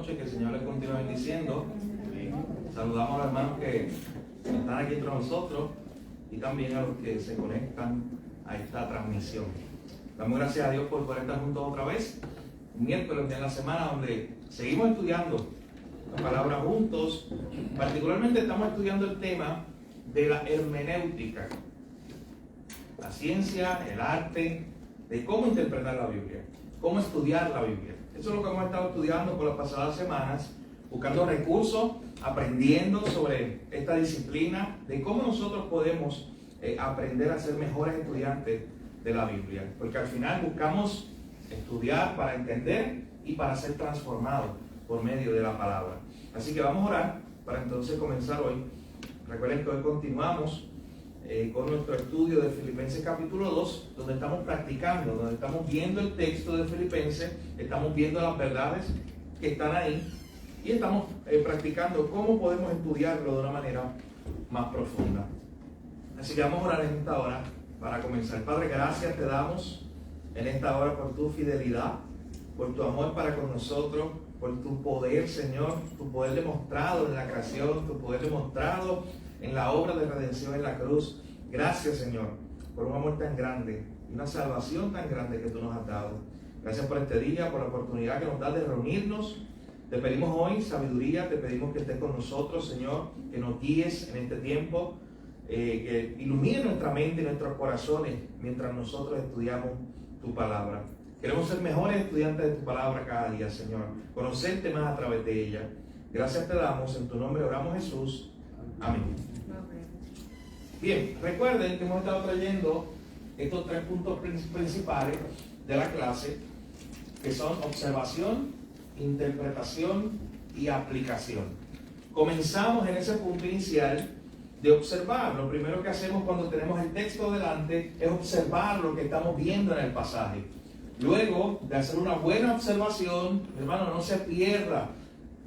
noche, que el Señor les continúe bendiciendo. Saludamos a los hermanos que están aquí entre nosotros y también a los que se conectan a esta transmisión. Damos gracias a Dios por poder estar juntos otra vez, un miércoles de la semana donde seguimos estudiando la palabra juntos. Particularmente estamos estudiando el tema de la hermenéutica, la ciencia, el arte de cómo interpretar la Biblia, cómo estudiar la Biblia. Eso es lo que hemos estado estudiando por las pasadas semanas, buscando recursos, aprendiendo sobre esta disciplina, de cómo nosotros podemos aprender a ser mejores estudiantes de la Biblia. Porque al final buscamos estudiar para entender y para ser transformados por medio de la palabra. Así que vamos a orar para entonces comenzar hoy. Recuerden que hoy continuamos con nuestro estudio de Filipenses capítulo 2, donde estamos practicando, donde estamos viendo el texto de Filipenses, estamos viendo las verdades que están ahí y estamos practicando cómo podemos estudiarlo de una manera más profunda. Así que vamos a orar en esta hora para comenzar. Padre, gracias te damos en esta hora por tu fidelidad, por tu amor para con nosotros, por tu poder, Señor, tu poder demostrado en la creación, tu poder demostrado en la obra de redención en la cruz. Gracias, Señor, por un amor tan grande y una salvación tan grande que tú nos has dado. Gracias por este día, por la oportunidad que nos das de reunirnos. Te pedimos hoy sabiduría, te pedimos que estés con nosotros, Señor, que nos guíes en este tiempo, que ilumine nuestra mente y nuestros corazones mientras nosotros estudiamos tu palabra. Queremos ser mejores estudiantes de tu palabra cada día, Señor, conocerte más a través de ella. Gracias te damos, en tu nombre oramos, Jesús. Amén. Bien, recuerden que hemos estado trayendo estos 3 puntos principales de la clase, que son observación, interpretación y aplicación. Comenzamos en ese punto inicial de observar. Lo primero que hacemos cuando tenemos el texto delante es observar lo que estamos viendo en el pasaje. Luego de hacer una buena observación, hermano, no se pierda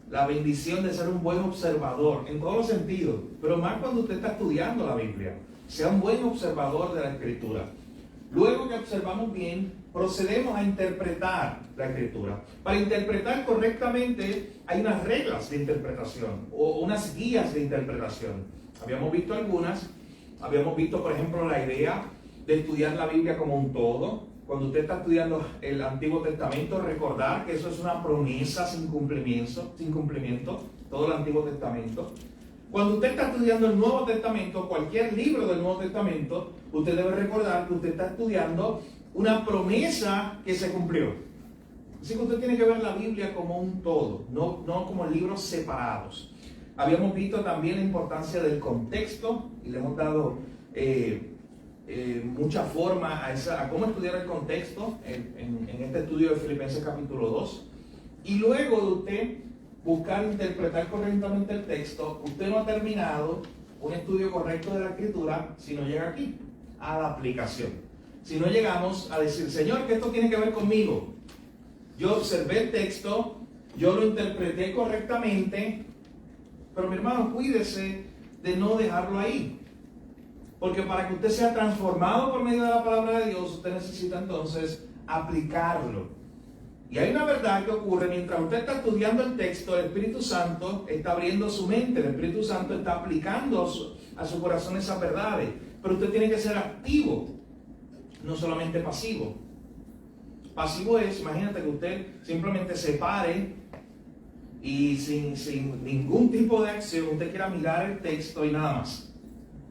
la bendición de ser un buen observador en todos los sentidos, pero más cuando usted está estudiando la Biblia. Sea un buen observador de la Escritura. Luego que observamos bien, procedemos a interpretar la Escritura. Para interpretar correctamente hay unas reglas de interpretación o unas guías de interpretación. Habíamos visto algunas. Habíamos visto, por ejemplo, la idea de estudiar la Biblia como un todo. Cuando usted está estudiando el Antiguo Testamento, recordar que eso es una promesa sin cumplimiento, todo el Antiguo Testamento. Cuando usted está estudiando el Nuevo Testamento, cualquier libro del Nuevo Testamento, usted debe recordar que usted está estudiando una promesa que se cumplió. Así que usted tiene que ver la Biblia como un todo, no como libros separados. Habíamos visto también la importancia del contexto y le hemos dado mucha forma a cómo estudiar el contexto en este estudio de Filipenses capítulo 2. Y luego de usted buscar interpretar correctamente el texto, usted no ha terminado un estudio correcto de la Escritura si no llega aquí, a la aplicación. Si no llegamos a decir, Señor, ¿qué esto tiene que ver conmigo? Yo observé el texto, yo lo interpreté correctamente, pero mi hermano, cuídese de no dejarlo ahí. Porque para que usted sea transformado por medio de la palabra de Dios, usted necesita entonces aplicarlo. Y hay una verdad que ocurre mientras usted está estudiando el texto. El Espíritu Santo está abriendo su mente, el Espíritu Santo está aplicando a su corazón esas verdades. Pero usted tiene que ser activo, no solamente pasivo. Pasivo es, imagínate que usted simplemente se pare y sin ningún tipo de acción, usted quiera mirar el texto y nada más.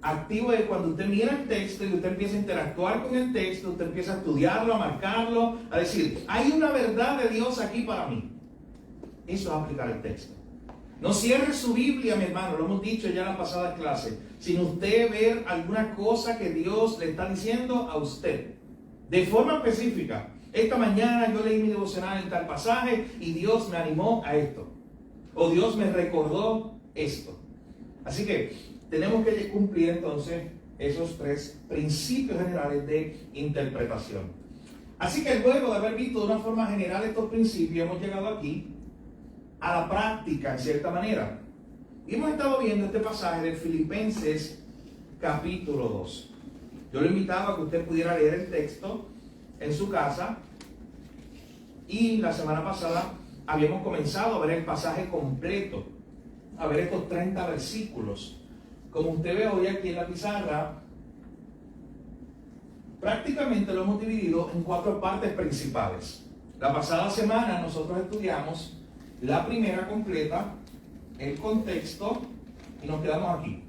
Activo es cuando usted mira el texto y usted empieza a interactuar con el texto, usted empieza a estudiarlo, a marcarlo, a decir, hay una verdad de Dios aquí para mí. Eso es aplicar el texto. No cierre su Biblia, mi hermano, lo hemos dicho ya en la pasada clase, sin usted ver alguna cosa que Dios le está diciendo a usted. De forma específica, esta mañana yo leí mi devocional en tal pasaje y Dios me animó a esto. O Dios me recordó esto. Así que tenemos que cumplir entonces esos 3 principios generales de interpretación. Así que luego de haber visto de una forma general estos principios, hemos llegado aquí a la práctica en cierta manera. Y hemos estado viendo este pasaje de Filipenses capítulo 2. Yo le invitaba a que usted pudiera leer el texto en su casa. Y la semana pasada habíamos comenzado a ver el pasaje completo, a ver estos 30 versículos. Como usted ve hoy aquí en la pizarra, prácticamente lo hemos dividido en 4 partes principales. La pasada semana nosotros estudiamos la primera completa, el contexto, y nos quedamos aquí.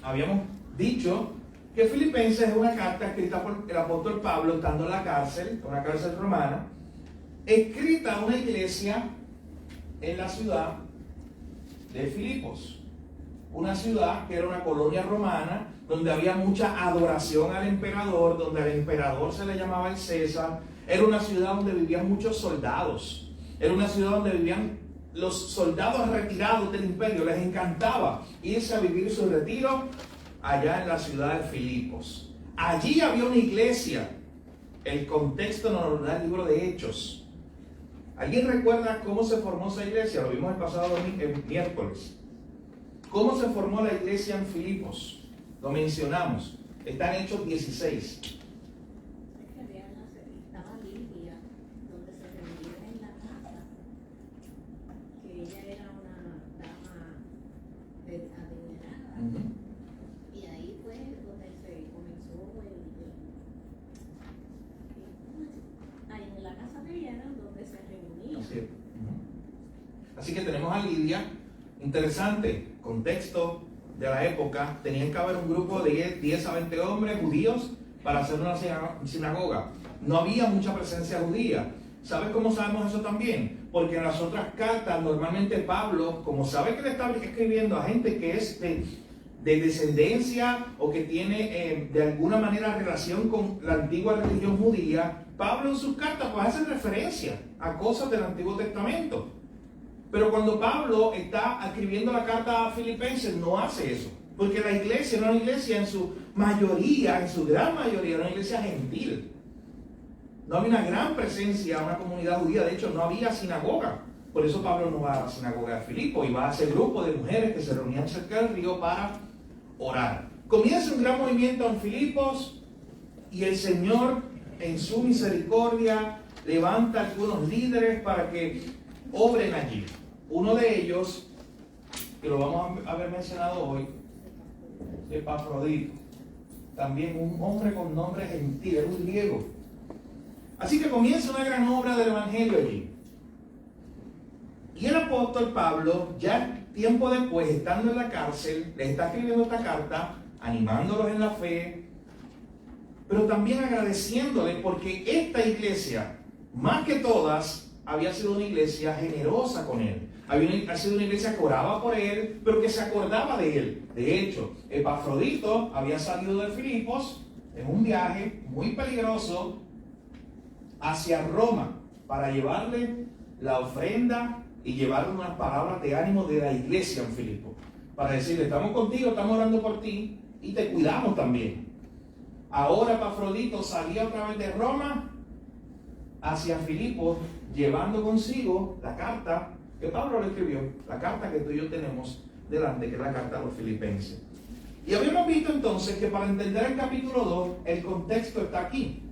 Habíamos dicho que Filipenses es una carta escrita por el apóstol Pablo estando en la cárcel, una cárcel romana, escrita a una iglesia en la ciudad de Filipos. Una ciudad que era una colonia romana, donde había mucha adoración al emperador, donde al emperador se le llamaba el César. Era una ciudad donde vivían muchos soldados. Era una ciudad donde vivían los soldados retirados del imperio. Les encantaba irse a vivir su retiro allá en la ciudad de Filipos. Allí había una iglesia. El contexto nos lo da el libro de Hechos. ¿Alguien recuerda cómo se formó esa iglesia? Lo vimos el pasado miércoles. ¿Cómo se formó la iglesia en Filipos? Lo mencionamos. Está en Hechos 16. Estaba Lidia, donde se reunían en la casa, que ella era una dama adinerada. Y ahí fue donde se comenzó ahí en la casa de ella era donde se reunían. Así que tenemos a Lidia. Interesante, contexto de la época, tenían que haber un grupo de 10 a 20 hombres judíos para hacer una sinagoga. No había mucha presencia judía. ¿Sabes cómo sabemos eso también? Porque en las otras cartas, normalmente Pablo, como sabe que le está escribiendo a gente que es de descendencia o que tiene de alguna manera relación con la antigua religión judía, Pablo en sus cartas pues hace referencia a cosas del Antiguo Testamento. Pero cuando Pablo está escribiendo la carta a Filipenses, no hace eso. Porque la iglesia era una iglesia en su mayoría, en su gran mayoría, era una iglesia gentil. No había una gran presencia, una comunidad judía. De hecho, no había sinagoga. Por eso Pablo no va a la sinagoga de Filipo y va a ese grupo de mujeres que se reunían cerca del río para orar. Comienza un gran movimiento en Filipos y el Señor, en su misericordia, levanta a algunos líderes para que obren allí. Uno de ellos, que lo vamos a haber mencionado hoy, Epafrodito, también un hombre con nombre gentil, era un griego. Así que comienza una gran obra del Evangelio allí. Y el apóstol Pablo, ya tiempo después, estando en la cárcel, le está escribiendo esta carta, animándolos en la fe, pero también agradeciéndole porque esta iglesia, más que todas, había sido una iglesia generosa con él. Había sido una iglesia que oraba por él, pero que se acordaba de él. De hecho, Epafrodito había salido de Filipos en un viaje muy peligroso hacia Roma para llevarle la ofrenda y llevarle unas palabras de ánimo de la iglesia en Filipos. Para decirle, estamos contigo, estamos orando por ti y te cuidamos también. Ahora Epafrodito salía otra vez de Roma hacia Filipos, llevando consigo la carta que Pablo le escribió, la carta que tú y yo tenemos delante, que es la carta a los filipenses. Y habíamos visto entonces que para entender el capítulo 2, el contexto está aquí.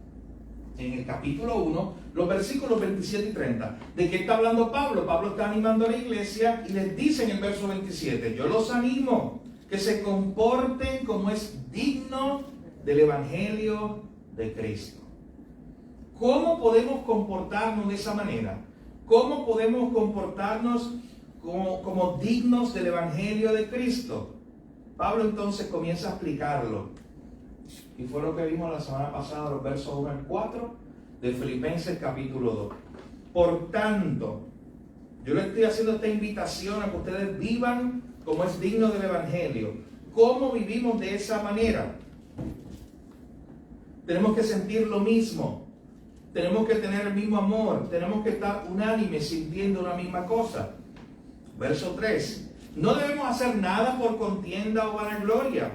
En el capítulo 1, los versículos 27 y 30. ¿De qué está hablando Pablo? Pablo está animando a la iglesia y les dice en el verso 27, yo los animo que se comporten como es digno del Evangelio de Cristo. ¿Cómo podemos comportarnos de esa manera? ¿Cómo podemos comportarnos como dignos del Evangelio de Cristo? Pablo entonces comienza a explicarlo. Y fue lo que vimos la semana pasada, los versos 1 al 4 de Filipenses capítulo 2. Por tanto, yo les estoy haciendo esta invitación a que ustedes vivan como es digno del Evangelio. ¿Cómo vivimos de esa manera? Tenemos que sentir lo mismo. Tenemos que tener el mismo amor. Tenemos que estar unánimes, sintiendo una misma cosa. Verso 3. No debemos hacer nada por contienda o vanagloria.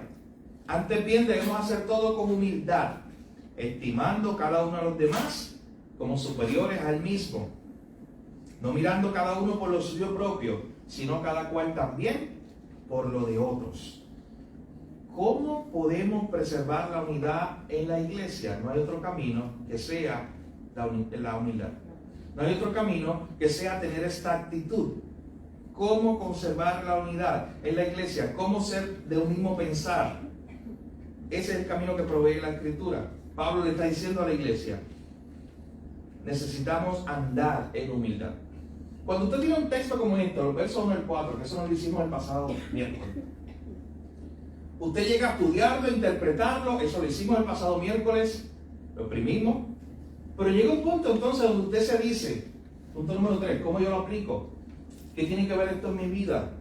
Antes bien debemos hacer todo con humildad, estimando cada uno a los demás como superiores al mismo. No mirando cada uno por lo suyo propio, sino cada cual también por lo de otros. ¿Cómo podemos preservar la unidad en la iglesia? No hay otro camino que sea la humildad. No hay otro camino que sea tener esta actitud. ¿Cómo conservar la unidad en la iglesia? ¿Cómo ser de un mismo pensar? Ese es el camino que provee la Escritura. Pablo le está diciendo a la iglesia, necesitamos andar en humildad. Cuando usted tiene un texto como este, los versos 1 al 4, que eso nos lo hicimos el pasado miércoles, usted llega a estudiarlo, a interpretarlo, eso lo hicimos el pasado miércoles, lo oprimimos, pero llega un punto entonces donde usted se dice, punto número 3, ¿cómo yo lo aplico? ¿Qué tiene que ver esto en mi vida?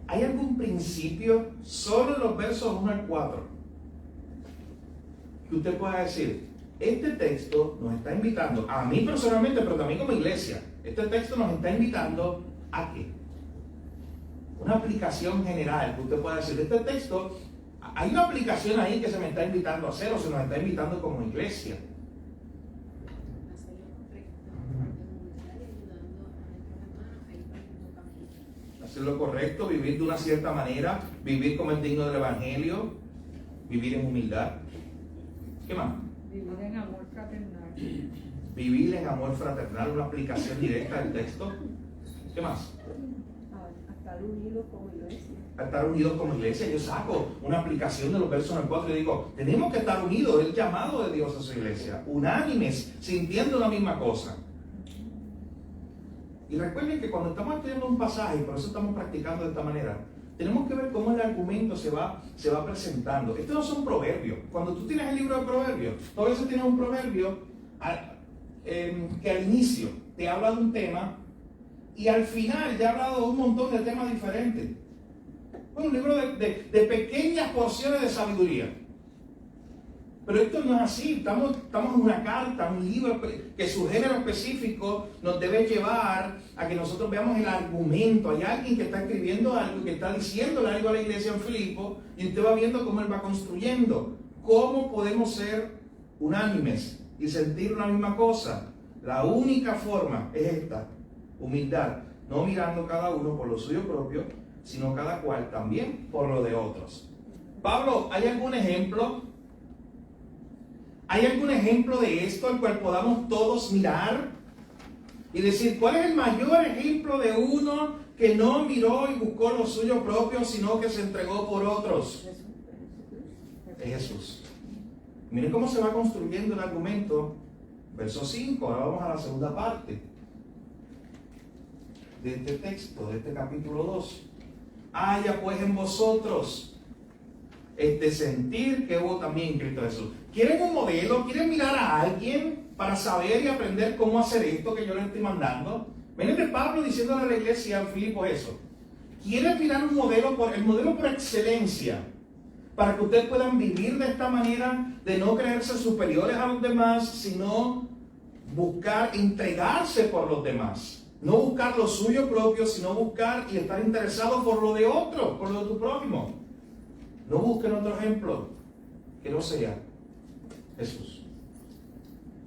¿Hay algún principio solo en los versos 1 al 4 que usted pueda decir, este texto nos está invitando, a mí personalmente, pero también como iglesia, este texto nos está invitando a qué? Una aplicación general que usted pueda decir, este texto, hay una aplicación ahí que se me está invitando a hacer o se nos está invitando como iglesia. Hacer lo correcto, vivir de una cierta manera, vivir como es digno del Evangelio, vivir en humildad. ¿Qué más? Vivir en amor fraternal. Vivir en amor fraternal, una aplicación directa del texto. ¿Qué más? A estar unidos como iglesia. A estar unidos como iglesia. Yo saco una aplicación de los versos en el 4 y digo, tenemos que estar unidos, el llamado de Dios a su iglesia, unánimes, sintiendo la misma cosa. Y recuerden que cuando estamos estudiando un pasaje, y por eso estamos practicando de esta manera, tenemos que ver cómo el argumento se va presentando. Estos no son proverbios. Cuando tú tienes el libro de proverbios, tú a veces tienes un proverbio que al inicio te habla de un tema y al final te ha hablado de un montón de temas diferentes. Un libro de pequeñas porciones de sabiduría. Pero esto no es así, estamos en una carta, un libro que su género específico nos debe llevar a que nosotros veamos el argumento. Hay alguien que está escribiendo algo, que está diciéndole algo a la iglesia en Filipo, y usted va viendo cómo él va construyendo. ¿Cómo podemos ser unánimes y sentir una misma cosa? La única forma es esta, humildad, no mirando cada uno por lo suyo propio, sino cada cual también por lo de otros. Pablo, ¿hay algún ejemplo? ¿Hay algún ejemplo de esto al cual podamos todos mirar y decir, ¿cuál es el mayor ejemplo de uno que no miró y buscó lo suyo propio, sino que se entregó por otros? Es Jesús. Miren cómo se va construyendo el argumento. Verso 5, ahora vamos a la segunda parte de este texto, de este capítulo 2. Haya pues en vosotros este sentir que hubo también en Cristo Jesús. ¿Quieren un modelo? ¿Quieren mirar a alguien para saber y aprender cómo hacer esto que yo les estoy mandando? Miren de Pablo diciéndole a la iglesia en Filipo eso. ¿Quieren mirar un modelo, el modelo por excelencia, para que ustedes puedan vivir de esta manera, de no creerse superiores a los demás, sino buscar entregarse por los demás? No buscar lo suyo propio, sino buscar y estar interesado por lo de otro, por lo de tu prójimo. No busquen otro ejemplo que no sea Jesús.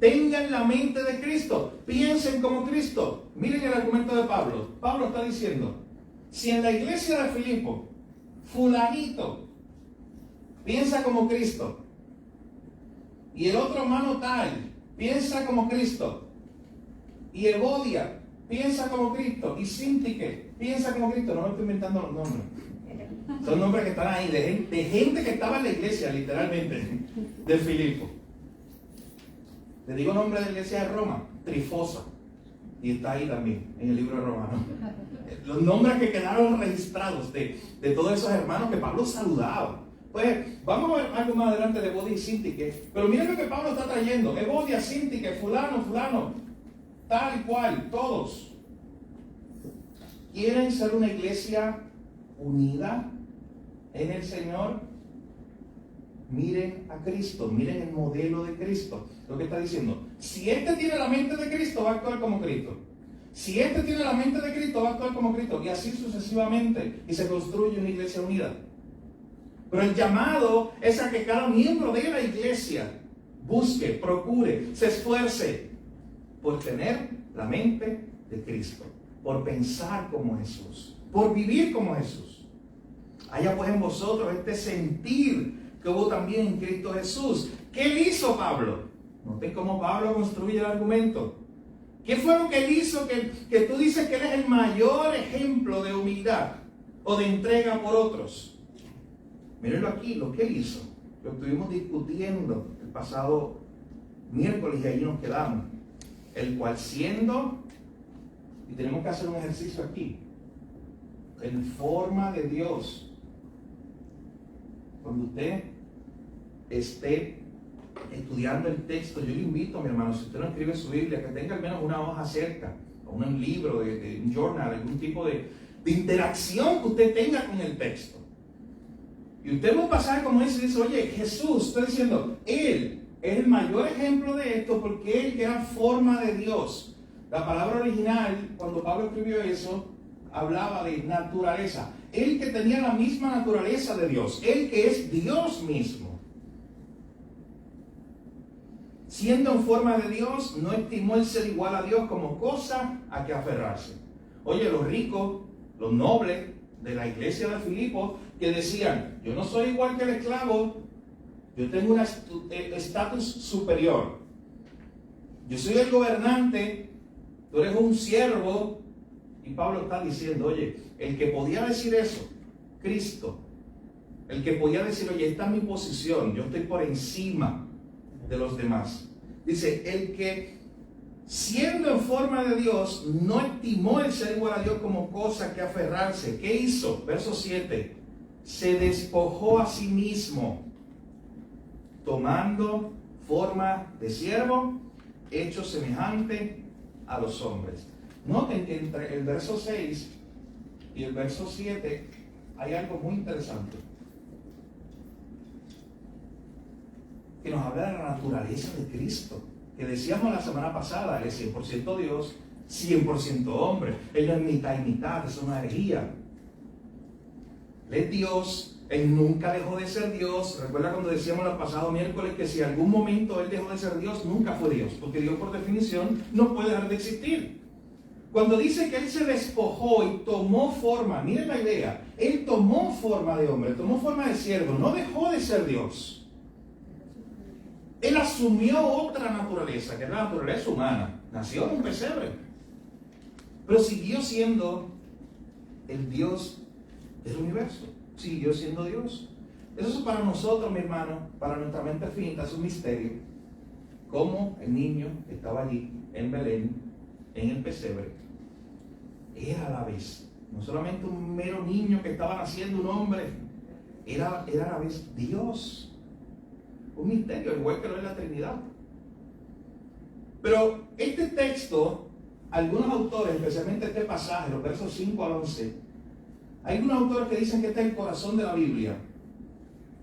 Tengan la mente de Cristo. Piensen como Cristo. Miren el argumento de Pablo. Pablo está diciendo, si en la iglesia de Filipo, fulanito piensa como Cristo, y el otro hermano tal piensa como Cristo, y Evodia piensa como Cristo, y Sintique piensa como Cristo, no me estoy inventando los nombres. Son nombres que están ahí, de gente que estaba en la iglesia, literalmente, de Filipo. Le digo nombre de la iglesia de Roma, Trifosa, y está ahí también, en el libro de Romanos. Los nombres que quedaron registrados de todos esos hermanos que Pablo saludaba. Pues vamos a ver algo más adelante de Evodia y Sintique, pero miren lo que Pablo está trayendo. Evodia, Sintique, fulano, tal y cual, todos. ¿Quieren ser una iglesia unida en el Señor? Miren a Cristo, miren el modelo de Cristo. Lo que está diciendo, si este tiene la mente de Cristo, va a actuar como Cristo. Si este tiene la mente de Cristo, va a actuar como Cristo. Y así sucesivamente. Y se construye una iglesia unida. Pero el llamado es a que cada miembro de la iglesia busque, procure, se esfuerce por tener la mente de Cristo, por pensar como Jesús, por vivir como Jesús. Haya pues en vosotros este sentir que hubo también en Cristo Jesús. ¿Qué le hizo Pablo? Noten cómo Pablo construye el argumento. ¿Qué fue lo que él hizo que tú dices que él es el mayor ejemplo de humildad o de entrega por otros? Mírenlo aquí, lo que él hizo. Lo estuvimos discutiendo el pasado miércoles y ahí nos quedamos. El cual siendo, y tenemos que hacer un ejercicio aquí, en forma de Dios. Cuando usted esté estudiando el texto, yo le invito, mi hermano, si usted no escribe su Biblia, que tenga al menos una hoja cerca, o un libro, de un journal, algún tipo de interacción que usted tenga con el texto. Y usted va a pasar como ese y dice, oye, Jesús, estoy diciendo, Él es el mayor ejemplo de esto porque Él que era forma de Dios. La palabra original, cuando Pablo escribió eso, hablaba de naturaleza. Él que tenía la misma naturaleza de Dios, Él que es Dios mismo. Siendo en forma de Dios, no estimó el ser igual a Dios como cosa a que aferrarse. Oye, los ricos, los nobles de la iglesia de Filipos, que decían, yo no soy igual que el esclavo, yo tengo un estatus superior. Yo soy el gobernante, tú eres un siervo. Y Pablo está diciendo, oye, el que podía decir eso, Cristo, el que podía decir, oye, esta es mi posición, yo estoy por encima de los demás. Dice, el que siendo en forma de Dios, no estimó el ser igual a Dios como cosa que aferrarse. ¿Qué hizo? Verso 7. Se despojó a sí mismo, tomando forma de siervo, hecho semejante a los hombres. Noten que entre el verso 6 y el verso 7 hay algo muy interesante que nos habla de la naturaleza de Cristo, que decíamos la semana pasada, Él es 100% Dios, 100% hombre. Él no es mitad y mitad, es una herejía. Él es Dios, Él nunca dejó de ser Dios. Recuerda cuando decíamos el pasado miércoles que si en algún momento Él dejó de ser Dios, nunca fue Dios, porque Dios por definición no puede dejar de existir. Cuando dice que Él se despojó y tomó forma, miren la idea, Él tomó forma de hombre, tomó forma de siervo, no dejó de ser Dios. Él asumió otra naturaleza, que es la naturaleza humana. Nació en un pesebre, pero siguió siendo el Dios del universo. Siguió siendo Dios. Eso es para nosotros, mi hermano, para nuestra mente finita, es un misterio. Cómo el niño que estaba allí, en Belén, en el pesebre, era a la vez, no solamente un mero niño que estaba naciendo, un hombre, era a la vez Dios. Un misterio, igual que lo es la Trinidad. Pero este texto, algunos autores, especialmente este pasaje, los versos 5 al 11, hay algunos autores que dicen que este es el corazón de la Biblia.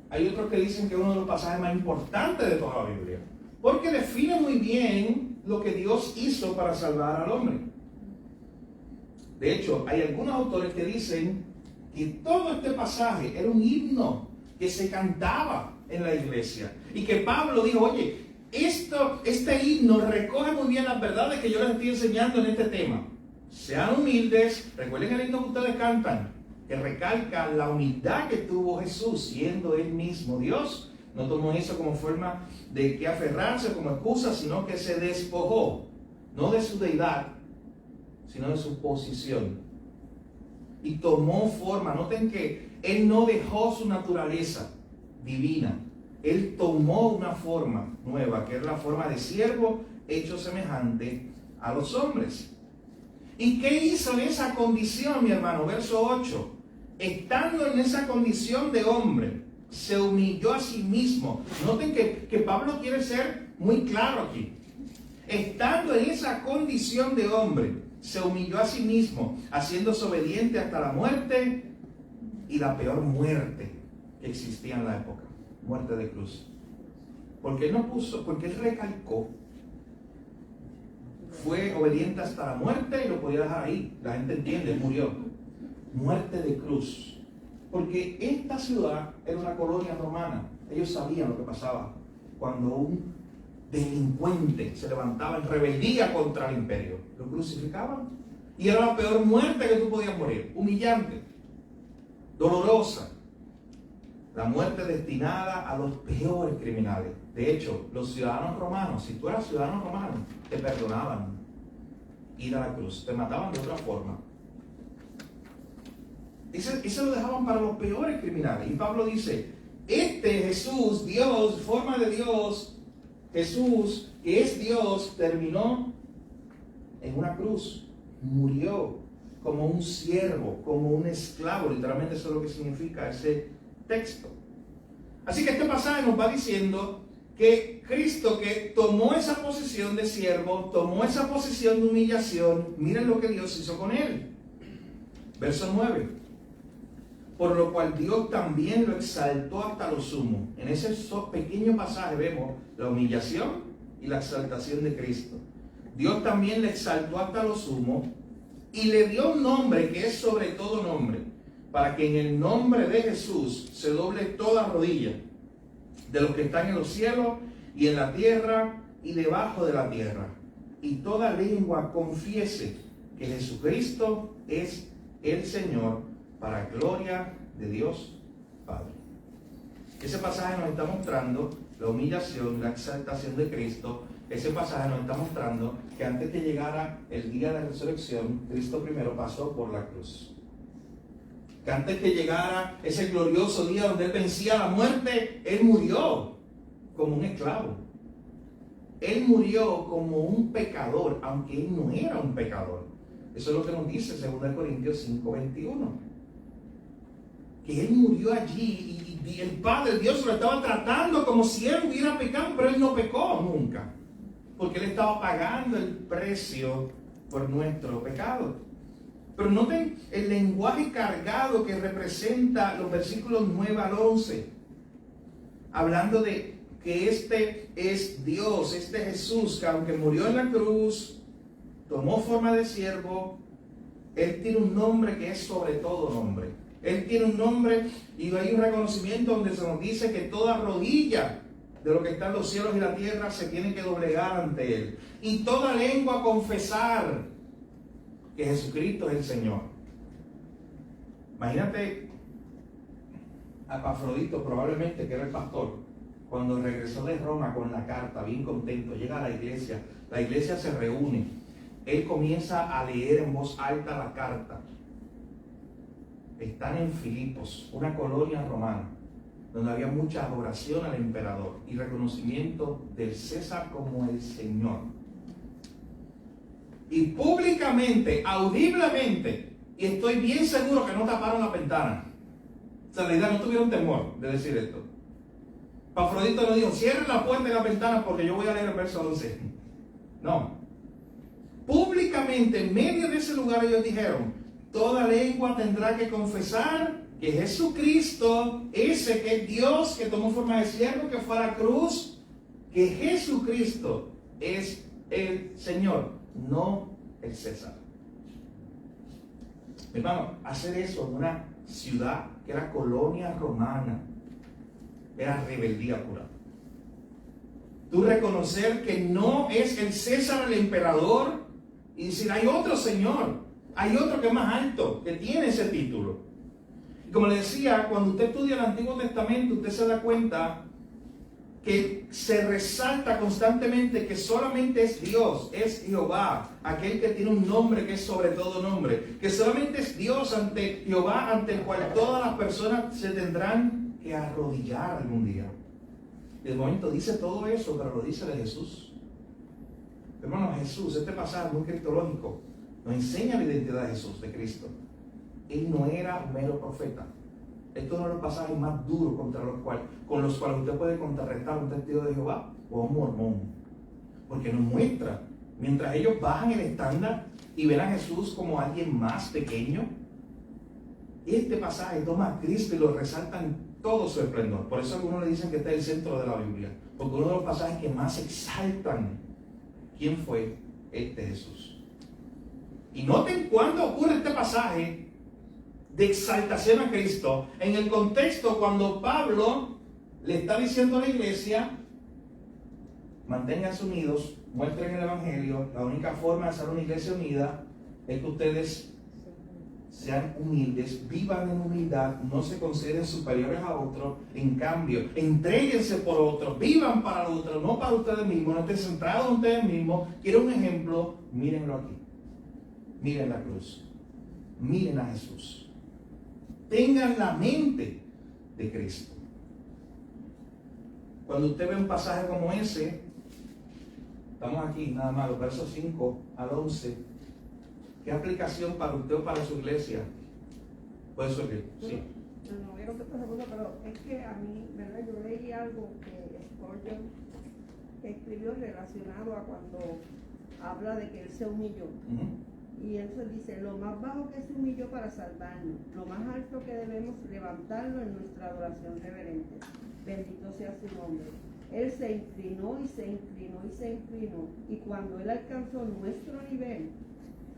Hay otros que dicen que es uno de los pasajes más importantes de toda la Biblia, porque define muy bien lo que Dios hizo para salvar al hombre. De hecho, hay algunos autores que dicen que todo este pasaje era un himno que se cantaba en la iglesia. Y que Pablo dijo, oye, este himno recoge muy bien las verdades que yo les estoy enseñando en este tema. Sean humildes. Recuerden el himno que ustedes cantan, que recalca la humildad que tuvo Jesús, siendo Él mismo Dios. No tomó eso como forma de que aferrarse, como excusa, sino que se despojó, no de su deidad, sino de su posición. Y tomó forma. Noten que Él no dejó su naturaleza divina. Él tomó una forma nueva, que es la forma de siervo, hecho semejante a los hombres. ¿Y qué hizo en esa condición, mi hermano? Verso 8. Estando en esa condición de hombre, se humilló a sí mismo. Noten que Pablo quiere ser muy claro aquí. Estando en esa condición de hombre, se humilló a sí mismo, haciéndose obediente hasta la muerte, y la peor muerte que existía en la época, muerte de cruz. Porque él no puso, porque él recalcó, fue obediente hasta la muerte y lo podía dejar ahí. La gente entiende, él murió. Muerte de cruz. Porque esta ciudad era una colonia romana. Ellos sabían lo que pasaba cuando un delincuente se levantaba en rebeldía contra el imperio. Lo crucificaban. Y era la peor muerte que tú podías morir. Humillante, dolorosa. La muerte destinada a los peores criminales. De hecho, los ciudadanos romanos, si tú eras ciudadano romano, te perdonaban. ir a la cruz, te mataban de otra forma. Ese lo dejaban para los peores criminales. Y Pablo dice, este Jesús, Dios, forma de Dios, Jesús, que es Dios, terminó en una cruz, murió como un siervo, como un esclavo. Literalmente eso es lo que significa ese texto. Así que este pasaje nos va diciendo que Cristo, que tomó esa posición de siervo, tomó esa posición de humillación, miren lo que Dios hizo con él. Verso 9. Por lo cual Dios también lo exaltó hasta lo sumo. En ese pequeño pasaje vemos la humillación y la exaltación de Cristo. Dios también le exaltó hasta lo sumo y le dio un nombre que es sobre todo nombre, para que en el nombre de Jesús se doble toda rodilla de los que están en los cielos y en la tierra y debajo de la tierra, y toda lengua confiese que Jesucristo es el Señor, para gloria de Dios Padre. Ese pasaje nos está mostrando la humillación, la exaltación de Cristo. Ese pasaje nos está mostrando que antes que llegara el día de la resurrección, Cristo primero pasó por la cruz. Que antes que llegara ese glorioso día donde Él vencía la muerte, Él murió como un esclavo. Él murió como un pecador, aunque Él no era un pecador. Eso es lo que nos dice 2 Corintios 5:21. Que Él murió allí y el Padre, Dios, lo estaba tratando como si Él hubiera pecado, pero Él no pecó nunca. Porque Él estaba pagando el precio por nuestro pecado. Pero noten el lenguaje cargado que representa los versículos 9 al 11. Hablando de que este es Dios, este Jesús, que aunque murió en la cruz, tomó forma de siervo, Él tiene un nombre que es sobre todo nombre. Él tiene un nombre y hay un reconocimiento donde se nos dice que toda rodilla de lo que está en los cielos y la tierra se tiene que doblegar ante Él. Y toda lengua confesar que Jesucristo es el Señor. Imagínate a Epafrodito, probablemente, que era el pastor, cuando regresó de Roma con la carta, bien contento, llega a la iglesia se reúne, él comienza a leer en voz alta la carta. Están en Filipos, una colonia romana, donde había mucha adoración al emperador y reconocimiento del César como el Señor. Y públicamente, audiblemente, y estoy bien seguro que no taparon la ventana. O sea, la idea, no tuvieron temor de decir esto. Epafrodito no dijo, cierren la puerta y la ventana porque yo voy a leer el verso 11. No. Públicamente, en medio de ese lugar, ellos dijeron, toda lengua tendrá que confesar que Jesucristo, ese que es Dios, que tomó forma de siervo, que fue a la cruz, que Jesucristo es el Señor, no el César. Mi hermano, hacer eso en una ciudad que era colonia romana, era rebeldía pura. Tú reconocer que no es el César el emperador y decir, hay otro Señor. Hay otro que es más alto, que tiene ese título. Y como le decía, cuando usted estudia el Antiguo Testamento, usted se da cuenta que se resalta constantemente que solamente es Dios, es Jehová, aquel que tiene un nombre que es sobre todo nombre. Que solamente es Dios ante Jehová, ante el cual todas las personas se tendrán que arrodillar algún día. Y de momento dice todo eso, pero lo dice de Jesús. Hermano, Jesús, este pasaje muy cristológico, nos enseña la identidad de Jesús, de Cristo. Él no era un mero profeta. Esto es uno de los pasajes más duros con los cuales usted puede contrarrestar a un testigo de Jehová o a un mormón. Porque nos muestra, mientras ellos bajan el estándar y ven a Jesús como alguien más pequeño, este pasaje toma a Cristo y lo resalta en todo su esplendor. Por eso algunos le dicen que este es el centro de la Biblia. Porque uno de los pasajes que más exaltan quién fue este Jesús. Y noten cuándo ocurre este pasaje de exaltación a Cristo. En el contexto cuando Pablo le está diciendo a la iglesia, manténganse unidos, muestren el evangelio. La única forma de ser una iglesia unida es que ustedes sean humildes, vivan en humildad, no se consideren superiores a otros. En cambio, entréguense por otros, vivan para otros, no para ustedes mismos, no estén centrados en ustedes mismos. Quiero un ejemplo, mírenlo aquí. miren la cruz, miren a Jesús. Tengan la mente de Cristo. Cuando usted ve un pasaje como ese, estamos aquí nada más, los versos 5 al 11, ¿qué aplicación para usted o para su iglesia puede surgir? Sí. No veo que otra cosa, pero es que a mí, ¿verdad? Yo leí algo que Spurgeon escribió relacionado a cuando habla de que él se humilló. Y él se dice, lo más bajo que se humilló para salvarnos, lo más alto que debemos levantarlo en nuestra adoración reverente. Bendito sea su nombre. Él se inclinó y se inclinó y se inclinó. Y cuando él alcanzó nuestro nivel,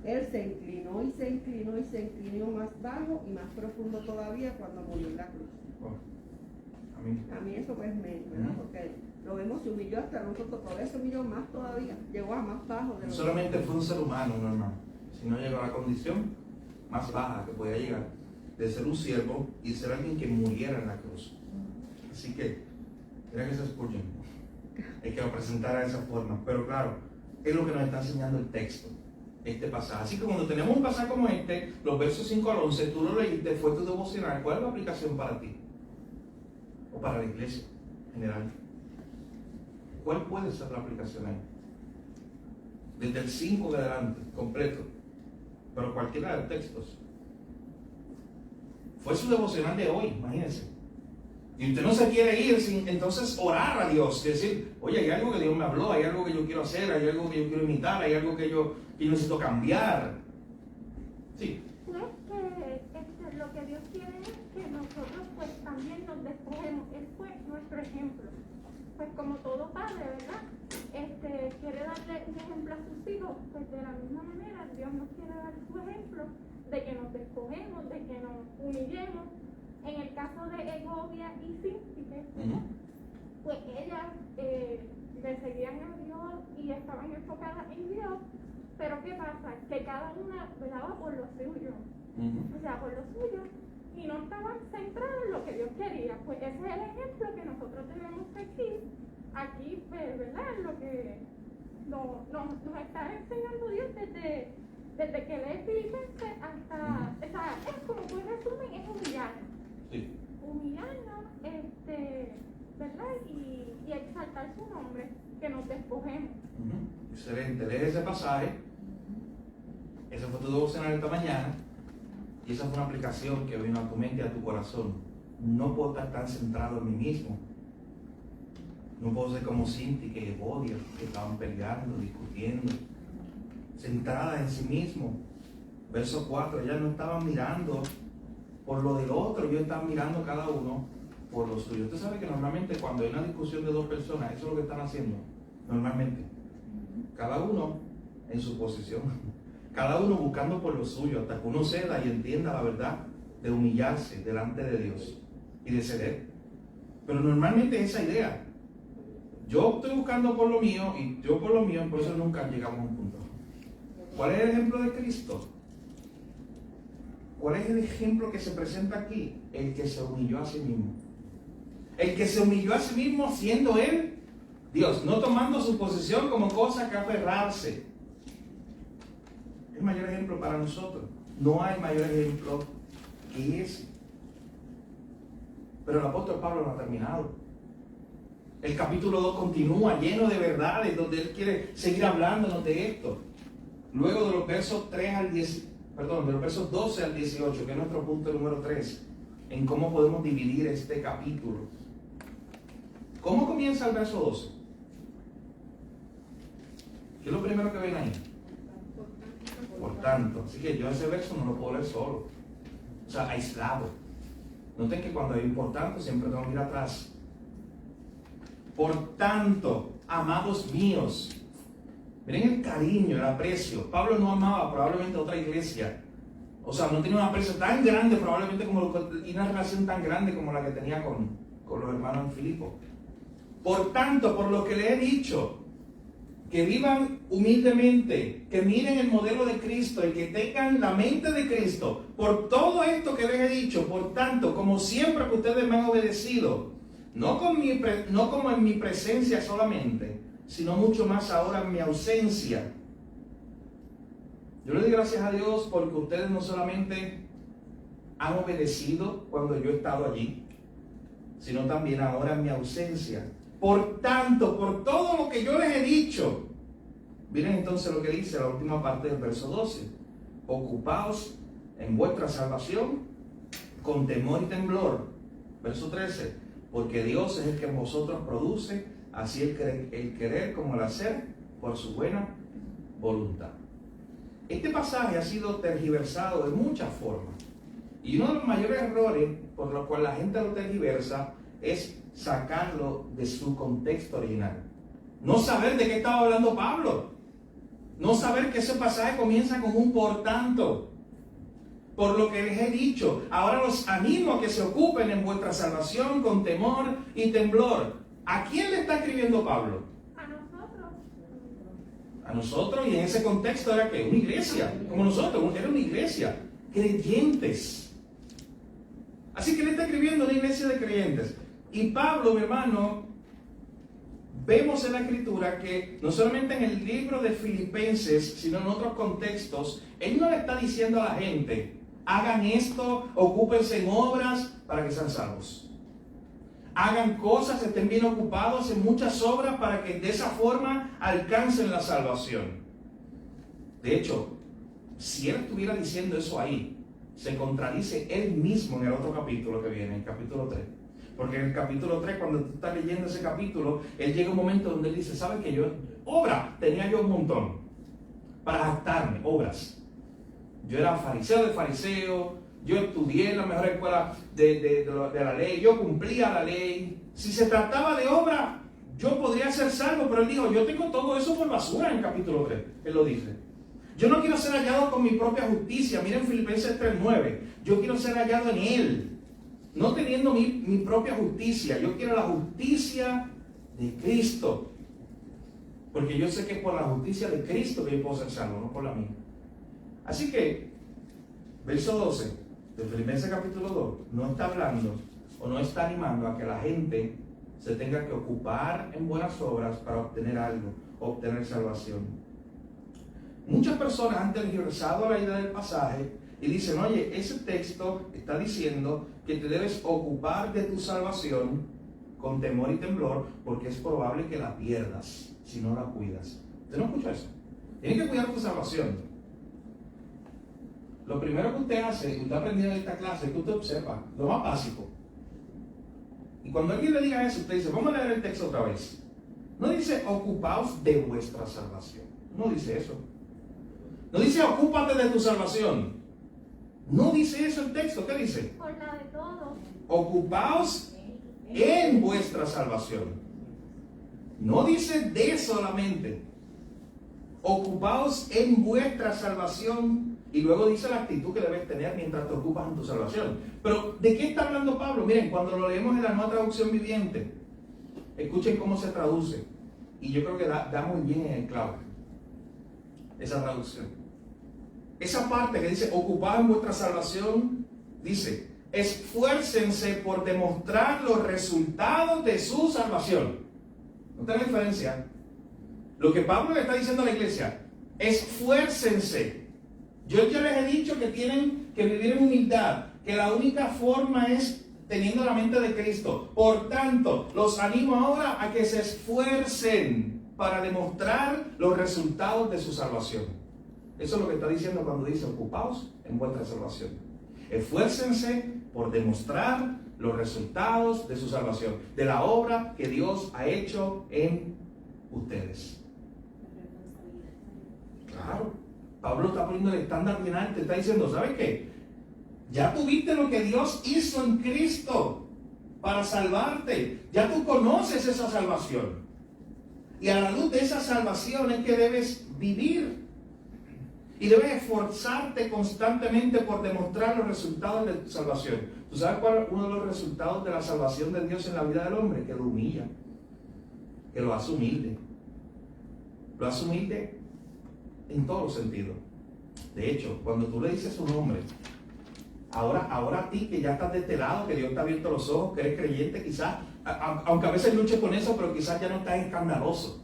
él se inclinó y se inclinó y se inclinó más bajo y más profundo todavía cuando murió en la cruz. A mí eso pues ¿verdad? Porque lo vemos, se humilló hasta nosotros, por eso humilló más todavía, llegó a más bajo de No solamente fue un ser humano normal, sino llegó a la condición más baja que podía llegar, de ser un siervo y ser alguien que muriera en la cruz. Así que, mira que se Spurgeon, hay que presentar de esa forma, pero claro, es lo que nos está enseñando el texto, este pasaje. Así que cuando tenemos un pasaje como este, los versos 5 al 11, tú lo leíste, fue tu devocional, ¿cuál es la aplicación para ti? O para la iglesia en general. ¿Cuál puede ser la aplicación ahí? Desde el 5 de adelante, completo, pero cualquiera de los textos. Fue su devocional de hoy, imagínense. Y usted no se quiere ir sin entonces orar a Dios, decir, oye, hay algo que Dios me habló, hay algo que yo quiero hacer, hay algo que yo quiero imitar, hay algo que yo necesito cambiar. Sí. Lo que Dios quiere es que nosotros pues también nos despojemos. Él fue nuestro ejemplo. Pues como todo padre, ¿verdad? Quiere darle un ejemplo a sus hijos, pues de la misma manera Dios nos quiere dar su ejemplo de que nos despojemos, de que nos humillemos. En el caso de Egodia y Síntique, pues ellas le seguían a Dios y estaban enfocadas en Dios, pero ¿qué pasa? Que cada una velaba por lo suyo, o sea, por lo suyo, y no estaban centradas en lo que Dios quería. Pues ese es el ejemplo que nosotros debemos seguir aquí, pues, ¿verdad? Lo que nos está enseñando Dios desde que lees Filipenses hasta, o sea, es como un resumen, es humillarnos. Sí. Humillarnos, ¿verdad? Y exaltar su nombre, que nos despojemos. Excelente, lees ese pasaje, esa fue tu devocional esta mañana, y esa fue una aplicación que vino a tu mente y a tu corazón. No puedo estar tan centrado en mí mismo. No puedo ser como Cinti, que Evodia, que estaban peleando, discutiendo, centrada en sí mismo. Verso 4, ellas no estaban mirando por lo del otro, ellos estaban mirando cada uno por lo suyo. Usted sabe que normalmente cuando hay una discusión de dos personas, eso es lo que están haciendo, normalmente. Cada uno en su posición, cada uno buscando por lo suyo, hasta que uno ceda y entienda la verdad de humillarse delante de Dios y de ceder. Pero normalmente esa idea, yo estoy buscando por lo mío y yo por lo mío, por eso nunca llegamos a un punto. ¿Cuál es el ejemplo de Cristo? ¿Cuál es el ejemplo que se presenta aquí? El que se humilló a sí mismo. El que se humilló a sí mismo siendo Él Dios, no tomando su posición como cosa que aferrarse. Es el mayor ejemplo para nosotros. No hay mayor ejemplo que ese. Pero el apóstol Pablo no ha terminado. El capítulo 2 continúa lleno de verdades, donde él quiere seguir hablándonos de esto. Luego de los versos 3 al 10, perdón, de los versos 12 al 18, que es nuestro punto número 3, en cómo podemos dividir este capítulo. ¿Cómo comienza el verso 12? ¿Qué es lo primero que ven ahí? Por tanto. Así que yo ese verso no lo puedo leer solo. O sea, aislado. Noten que cuando hay un por tanto siempre tengo que ir atrás. Por tanto, amados míos, miren el cariño, el aprecio. Pablo no amaba probablemente a otra iglesia. O sea, no tenía un aprecio tan grande probablemente como y una relación tan grande como la que tenía con los hermanos en Filipo. Por tanto, por lo que le he dicho, que vivan humildemente, que miren el modelo de Cristo y que tengan la mente de Cristo. Por todo esto que les he dicho, por tanto, como siempre que ustedes me han obedecido, no como en mi presencia solamente, sino mucho más ahora en mi ausencia. Yo le doy gracias a Dios porque ustedes no solamente han obedecido cuando yo he estado allí, sino también ahora en mi ausencia. Por tanto, por todo lo que yo les he dicho, miren entonces lo que dice la última parte del verso 12. Ocupaos en vuestra salvación con temor y temblor. Verso 13. Porque Dios es el que en vosotros produce así el querer como el hacer por su buena voluntad. Este pasaje ha sido tergiversado de muchas formas. Y uno de los mayores errores por los cuales la gente lo tergiversa es sacarlo de su contexto original. No saber de qué estaba hablando Pablo. No saber que ese pasaje comienza con un por tanto. Por lo que les he dicho, ahora los animo a que se ocupen en vuestra salvación con temor y temblor. ¿A quién le está escribiendo Pablo? A nosotros. A nosotros, y en ese contexto era que una iglesia, como nosotros, era una iglesia, creyentes. Así que él está escribiendo una iglesia de creyentes. Y Pablo, mi hermano, vemos en la escritura que no solamente en el libro de Filipenses, sino en otros contextos, él no le está diciendo a la gente, hagan esto, ocúpense en obras para que sean salvos. Hagan cosas, estén bien ocupados en muchas obras para que de esa forma alcancen la salvación. De hecho, si él estuviera diciendo eso ahí, se contradice él mismo en el otro capítulo que viene, el capítulo 3. Porque en el capítulo 3, cuando tú estás leyendo ese capítulo, él llega un momento donde él dice, ¿sabes qué? Obra tenía yo un montón para jactarme, obras. Yo era fariseo de fariseo, yo estudié en la mejor escuela de la ley, yo cumplía la ley. Si se trataba de obra, yo podría ser salvo, pero él dijo, yo tengo todo eso por basura en el capítulo 3, él lo dice. Yo no quiero ser hallado con mi propia justicia, miren Filipenses 3:9, yo quiero ser hallado en él. No teniendo mi propia justicia, yo quiero la justicia de Cristo. Porque yo sé que es por la justicia de Cristo que yo puedo ser salvo, no por la mía. Así que, verso 12 de Filipenses capítulo 2, no está hablando o no está animando a que la gente se tenga que ocupar en buenas obras para obtener algo, obtener salvación. Muchas personas han tergiversado la idea del pasaje y dicen, oye, ese texto está diciendo que te debes ocupar de tu salvación con temor y temblor porque es probable que la pierdas si no la cuidas. ¿Usted no escucha eso? Tienes que cuidar tu salvación. Lo primero que usted hace, y usted ha aprendido en esta clase, es que usted observa lo más básico. Y cuando alguien le diga eso, usted dice, vamos a leer el texto otra vez. No dice, ocupaos de vuestra salvación. No dice eso. No dice, ocúpate de tu salvación. No dice eso el texto. ¿Qué dice? Por la de todos. Ocupaos en vuestra salvación. No dice de solamente. Ocupaos en vuestra salvación. Y luego dice la actitud que debes tener mientras te ocupas en tu salvación. Pero, ¿de qué está hablando Pablo? Miren, cuando lo leemos en la Nueva Traducción Viviente, escuchen cómo se traduce. Y yo creo que da muy bien en el clavo esa traducción. Esa parte que dice, ocupaos en vuestra salvación, dice, esfuércense por demostrar los resultados de su salvación. ¿Nota la diferencia? Lo que Pablo le está diciendo a la iglesia, esfuércense. Yo ya les he dicho que tienen que vivir en humildad, que la única forma es teniendo la mente de Cristo. Por tanto, los animo ahora a que se esfuercen para demostrar los resultados de su salvación. Eso es lo que está diciendo cuando dice, ocupaos en vuestra salvación. Esfuércense por demostrar los resultados de su salvación, de la obra que Dios ha hecho en ustedes. Claro. Pablo está poniendo el estándar bien alto, está diciendo, ¿sabes qué? Ya tuviste lo que Dios hizo en Cristo para salvarte. Ya tú conoces esa salvación. Y a la luz de esa salvación es que debes vivir. Y debes esforzarte constantemente por demostrar los resultados de tu salvación. ¿Tú sabes cuál es uno de los resultados de la salvación de Dios en la vida del hombre? Que lo humilla. Que lo hace humilde. Lo hace humilde en todos los sentidos. De hecho, cuando tú le dices su nombre, ahora a ti que ya estás de este lado, que Dios te ha abierto los ojos, que eres creyente, quizás, aunque a veces luches con eso, pero quizás ya no estás escandaloso.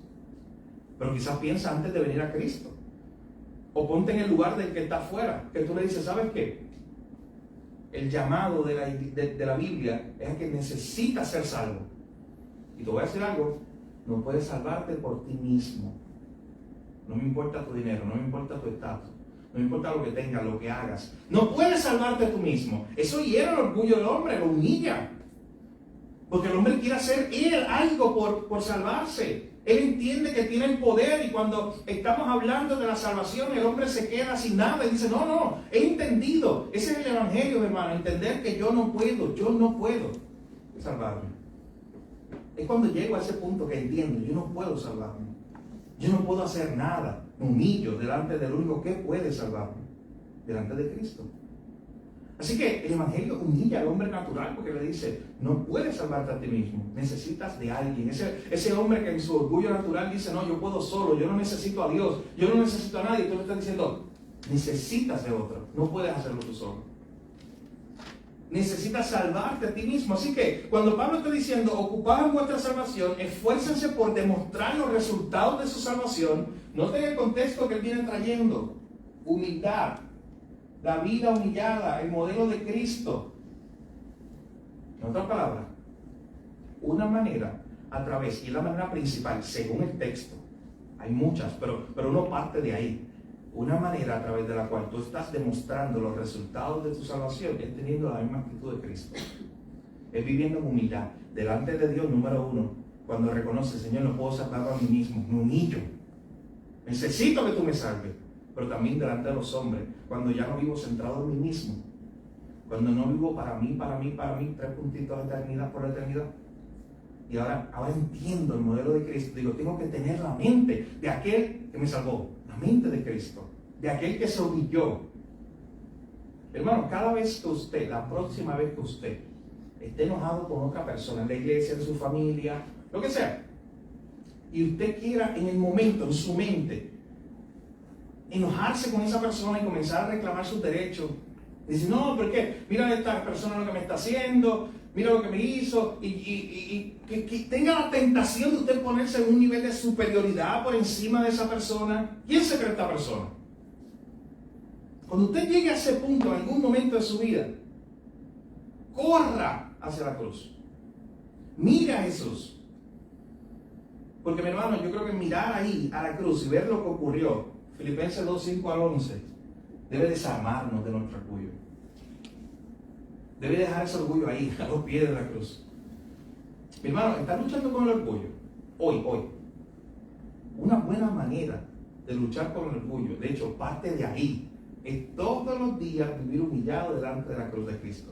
Pero quizás piensa antes de venir a Cristo. O ponte en el lugar del que está afuera, que tú le dices, ¿sabes qué? El llamado de la Biblia es a que necesitas ser salvo. Y te voy a decir algo, no puedes salvarte por ti mismo. No me importa tu dinero, no me importa tu estatus, no me importa lo que tengas, lo que hagas. No puedes salvarte tú mismo. Eso hiere el orgullo del hombre, lo humilla. Porque el hombre quiere hacer él algo por salvarse. Él entiende que tiene el poder, y cuando estamos hablando de la salvación, el hombre se queda sin nada y dice, no, he entendido. Ese es el evangelio, hermano, entender que yo no puedo salvarme. Es cuando llego a ese punto que entiendo, yo no puedo salvarme. Yo no puedo hacer nada. Me humillo delante del único que puede salvarme, delante de Cristo. Así que el evangelio humilla al hombre natural, porque le dice, no puedes salvarte a ti mismo, necesitas de alguien. Ese hombre que en su orgullo natural dice, no, yo puedo solo, yo no necesito a Dios, yo no necesito a nadie. Tú le estás diciendo, necesitas de otro, no puedes hacerlo tú solo. Necesitas salvarte a ti mismo. Así que cuando Pablo está diciendo, ocupados en vuestra salvación, esfuércense por demostrar los resultados de su salvación. Noten el contexto que él viene trayendo: humildad, la vida humillada, el modelo de Cristo. En otras palabras, una manera a través, y la manera principal, según el texto, hay muchas, pero uno parte de ahí. Una manera a través de la cual tú estás demostrando los resultados de tu salvación es teniendo la misma actitud de Cristo. Es viviendo en humildad delante de Dios, número uno. Cuando reconoce, Señor, no puedo salvarme a mí mismo, me humillo. Necesito que tú me salves. Pero también delante de los hombres, cuando ya no vivo centrado en mí mismo, cuando no vivo para mí, 3 puntitos de eternidad por la eternidad. Y ahora entiendo el modelo de Cristo. Digo, tengo que tener la mente de aquel que me salvó, la mente de Cristo, de aquel que se humilló. Hermano, cada vez que usted, la próxima vez que usted esté enojado con otra persona, en la iglesia, en su familia, lo que sea, y usted quiera en el momento, en su mente, enojarse con esa persona y comenzar a reclamar sus derechos, dice, no, porque mira esta persona lo que me está haciendo, mira lo que me hizo, y que tenga la tentación de usted ponerse en un nivel de superioridad por encima de esa persona. ¿Quién se cree esta persona? Cuando usted llegue a ese punto en algún momento de su vida, corra hacia la cruz. Mira a Jesús. Porque, mi hermano, yo creo que mirar ahí a la cruz y ver lo que ocurrió, Filipenses 2, 5 al 11, debe desarmarnos de nuestro orgullo. Debe dejar ese orgullo ahí, a los pies de la cruz. Mi hermano, ¿está luchando con el orgullo? Hoy. Una buena manera de luchar con el orgullo, de hecho, parte de ahí, es todos los días vivir humillado delante de la cruz de Cristo.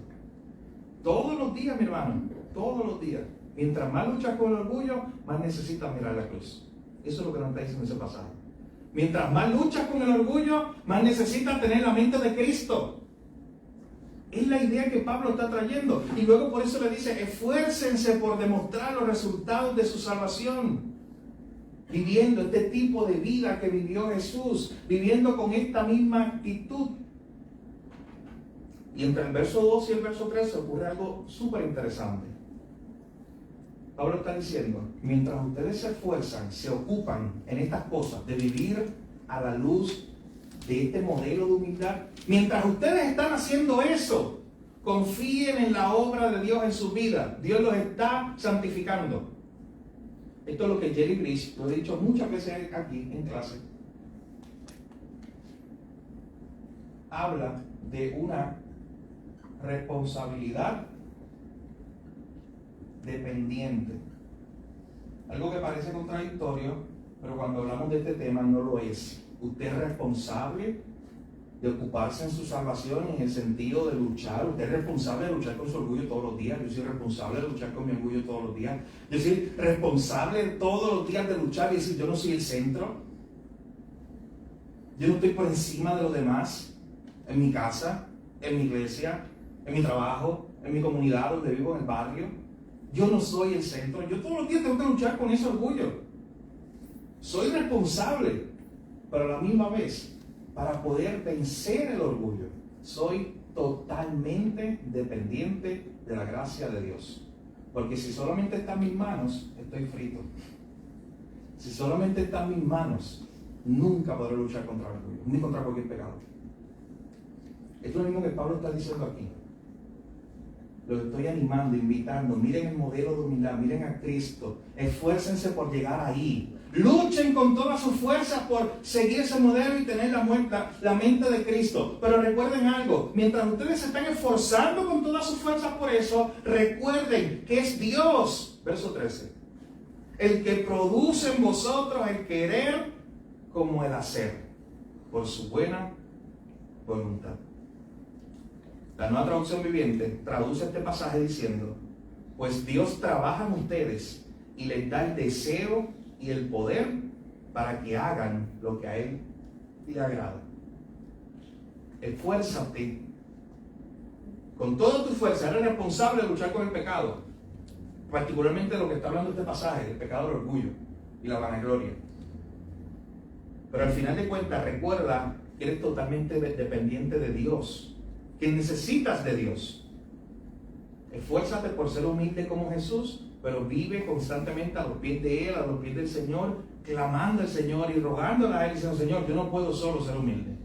Todos los días, mi hermano, todos los días. Mientras más luchas con el orgullo, más necesitas mirar la cruz. Eso es lo que nos está diciendo ese pasaje. Mientras más luchas con el orgullo, más necesitas tener la mente de Cristo. Es la idea que Pablo está trayendo. Y luego por eso le dice, esfuércense por demostrar los resultados de su salvación. Viviendo este tipo de vida que vivió Jesús. Viviendo con esta misma actitud. Y entre el verso 2 y el verso 3 ocurre algo súper interesante. Pablo está diciendo, mientras ustedes se esfuerzan, se ocupan en estas cosas, de vivir a la luz de este modelo de humildad, mientras ustedes están haciendo eso, confíen en la obra de Dios en su vida. Dios los está santificando. Esto es lo que Jerry Bridge, lo he dicho muchas veces aquí en clase, habla de una responsabilidad dependiente. Algo que parece contradictorio, pero cuando hablamos de este tema no lo es. Usted es responsable de ocuparse en su salvación en el sentido de luchar. Usted es responsable de luchar con su orgullo todos los días. Yo soy responsable de luchar con mi orgullo todos los días. Yo soy responsable todos los días de luchar y decir, yo no soy el centro. Yo no estoy por encima de los demás. En mi casa, en mi iglesia, en mi trabajo, en mi comunidad donde vivo, en el barrio. Yo no soy el centro. Yo todos los días tengo que luchar con ese orgullo. Soy responsable, pero a la misma vez, para poder vencer el orgullo, soy totalmente dependiente de la gracia de Dios. Porque si solamente está en mis manos, estoy frito. Si solamente está en mis manos, nunca podré luchar contra el orgullo, ni contra cualquier pecado. Esto es lo mismo que Pablo está diciendo aquí. Los estoy animando, invitando. Miren el modelo de humildad, miren a Cristo. Esfuércense por llegar ahí. Luchen con todas sus fuerzas por seguir ese modelo y tener la mente de Cristo. Pero recuerden algo, mientras ustedes se están esforzando con todas sus fuerzas por eso, recuerden que es Dios, verso 13, el que produce en vosotros el querer como el hacer, por su buena voluntad. La Nueva Traducción Viviente traduce este pasaje diciendo: pues Dios trabaja en ustedes y les da el deseo y el poder para que hagan lo que a Él le agrada. Esfuérzate con toda tu fuerza. Eres responsable de luchar con el pecado, particularmente lo que está hablando este pasaje, el pecado del orgullo y la vanagloria. Pero al final de cuentas, recuerda que eres totalmente dependiente de Dios, que necesitas de Dios. Esfuérzate por ser humilde como Jesús, pero vive constantemente a los pies de Él, a los pies del Señor, clamando al Señor y rogándole a Él, diciendo: Señor, yo no puedo solo ser humilde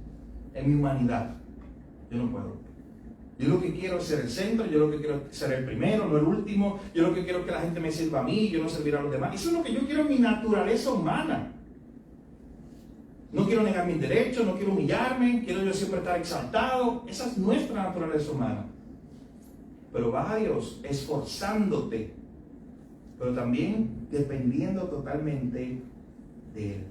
en mi humanidad, yo no puedo. Yo lo que quiero es ser el centro, yo lo que quiero es ser el primero, no el último. Yo lo que quiero es que la gente me sirva a mí, yo no servir a los demás. Eso es lo que yo quiero en mi naturaleza humana. No quiero negar mis derechos, no quiero humillarme, quiero yo siempre estar exaltado. Esa es nuestra naturaleza humana. Pero vas a Dios esforzándote, pero también dependiendo totalmente de Él.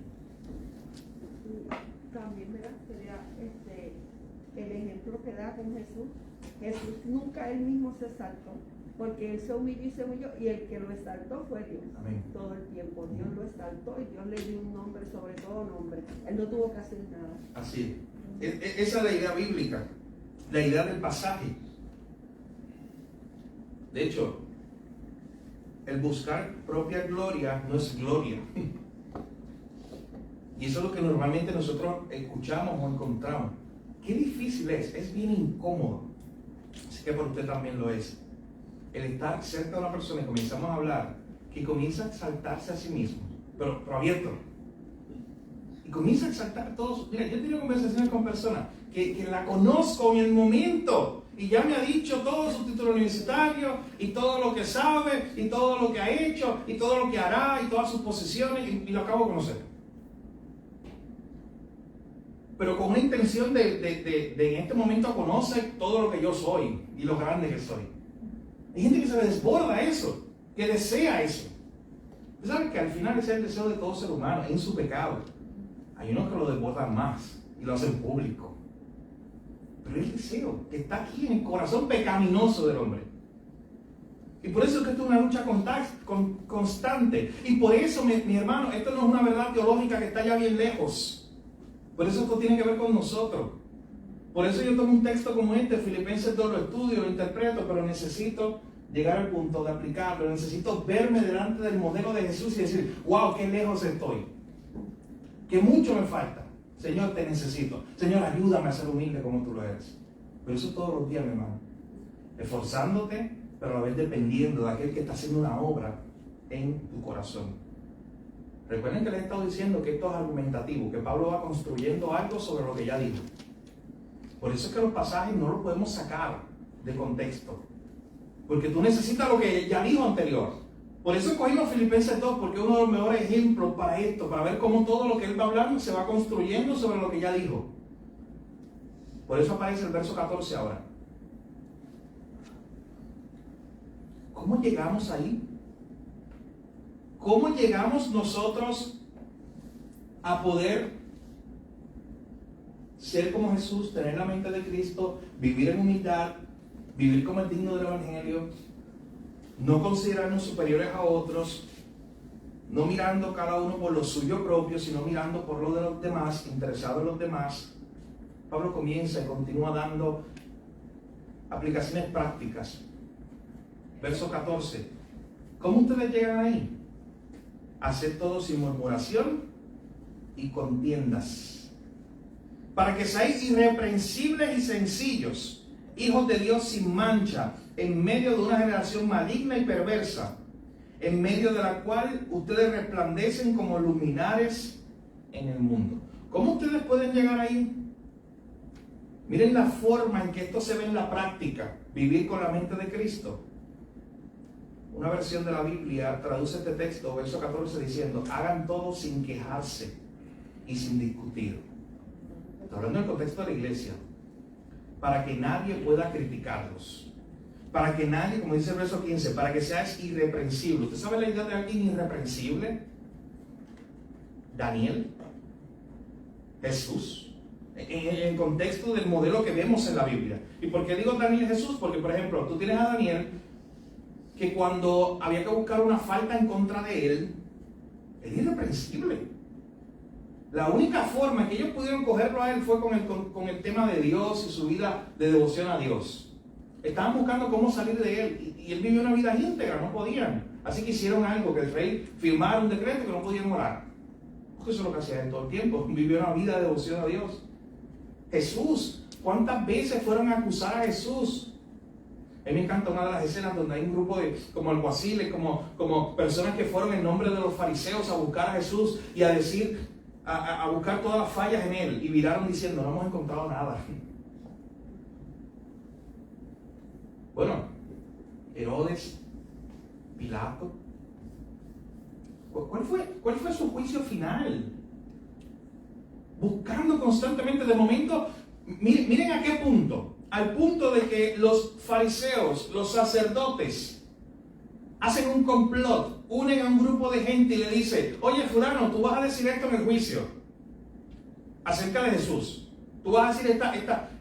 También, ¿verdad? Sería el ejemplo que da con Jesús. Jesús nunca él mismo se exaltó, porque él se humilló y el que lo exaltó fue Dios. Amén. Todo el tiempo Dios lo exaltó y Dios le dio un nombre sobre todo nombre. Él no tuvo que hacer nada. Así es. Esa es la idea bíblica, la idea del pasaje. De hecho, el buscar propia gloria no es gloria. Y eso es lo que normalmente nosotros escuchamos o encontramos. Qué difícil es bien incómodo. Así que por usted también lo es. El estar cerca de una persona y comenzamos a hablar, que comienza a exaltarse a sí mismo, pero abierto. Y comienza a exaltar a todos. Mira, yo he tenido conversaciones con personas que la conozco en el momento y ya me ha dicho todo su título universitario y todo lo que sabe y todo lo que ha hecho y todo lo que hará y todas sus posiciones y lo acabo de conocer. Pero con una intención de en este momento conocer todo lo que yo soy y lo grande que soy. Hay gente que se le desborda eso, que desea eso. Usted sabe que al final ese es el deseo de todo ser humano, en su pecado. Hay unos que lo desbordan más y lo hacen público. Pero es el deseo que está aquí en el corazón pecaminoso del hombre. Y por eso es que esto es una lucha constante. Y por eso, mi hermano, esto no es una verdad teológica que está ya bien lejos. Por eso esto tiene que ver con nosotros. Por eso yo tomo un texto como este, Filipenses 2, lo estudio, lo interpreto, pero necesito llegar al punto de aplicarlo. Necesito verme delante del modelo de Jesús y decir: wow, qué lejos estoy. Que mucho me falta. Señor, te necesito. Señor, ayúdame a ser humilde como tú lo eres. Pero eso todos los días, mi hermano. Esforzándote, pero a la vez dependiendo de aquel que está haciendo una obra en tu corazón. Recuerden que les he estado diciendo que esto es argumentativo, que Pablo va construyendo algo sobre lo que ya dijo. Por eso es que los pasajes no los podemos sacar de contexto. Porque tú necesitas lo que ya dijo anterior. Por eso escogimos Filipenses 2, porque es uno de los mejores ejemplos para esto, para ver cómo todo lo que él va hablando se va construyendo sobre lo que ya dijo. Por eso aparece el verso 14 ahora. ¿Cómo llegamos ahí? ¿Cómo llegamos nosotros a poder ser como Jesús, tener la mente de Cristo, vivir en humildad, vivir como el digno del Evangelio, no considerarnos superiores a otros, no mirando cada uno por lo suyo propio, sino mirando por lo de los demás, interesado en los demás? Pablo comienza y continúa dando aplicaciones prácticas. Verso 14. ¿Cómo ustedes llegan ahí? Haced todo sin murmuración y contiendas, para que seáis irreprensibles y sencillos, hijos de Dios sin mancha, en medio de una generación maligna y perversa, en medio de la cual ustedes resplandecen como luminares en el mundo. ¿Cómo ustedes pueden llegar ahí? Miren la forma en que esto se ve en la práctica, vivir con la mente de Cristo. Una versión de la Biblia traduce este texto, verso 14, diciendo: hagan todo sin quejarse y sin discutir. Está hablando en el contexto de la iglesia. Para que nadie pueda criticarlos. Para que nadie, como dice el verso 15, para que seas irreprensible. ¿Usted sabe la idea de alguien irreprensible? Daniel, Jesús. En el contexto del modelo que vemos en la Biblia. ¿Y por qué digo Daniel y Jesús? Porque, por ejemplo, tú tienes a Daniel, que cuando había que buscar una falta en contra de él, era irreprensible. La única forma en que ellos pudieron cogerlo a él fue con el tema de Dios y su vida de devoción a Dios. Estaban buscando cómo salir de él, y él vivió una vida íntegra, no podían. Así que hicieron algo, que el rey firmara un decreto que no podían orar. Porque eso es lo que hacía él todo el tiempo, vivió una vida de devoción a Dios. Jesús, ¿cuántas veces fueron a acusar a Jesús? A mí me encanta una de las escenas donde hay un grupo de como alguaciles, como personas que fueron en nombre de los fariseos a buscar a Jesús y a decir, a buscar todas las fallas en él, y viraron diciendo: no hemos encontrado nada. Bueno, Herodes, Pilato, ¿cuál fue su juicio final? Buscando constantemente, de momento, miren a qué punto. Al punto de que los fariseos, los sacerdotes, hacen un complot, unen a un grupo de gente y le dicen: oye, fulano, tú vas a decir esto en el juicio acerca de Jesús. Tú vas a decir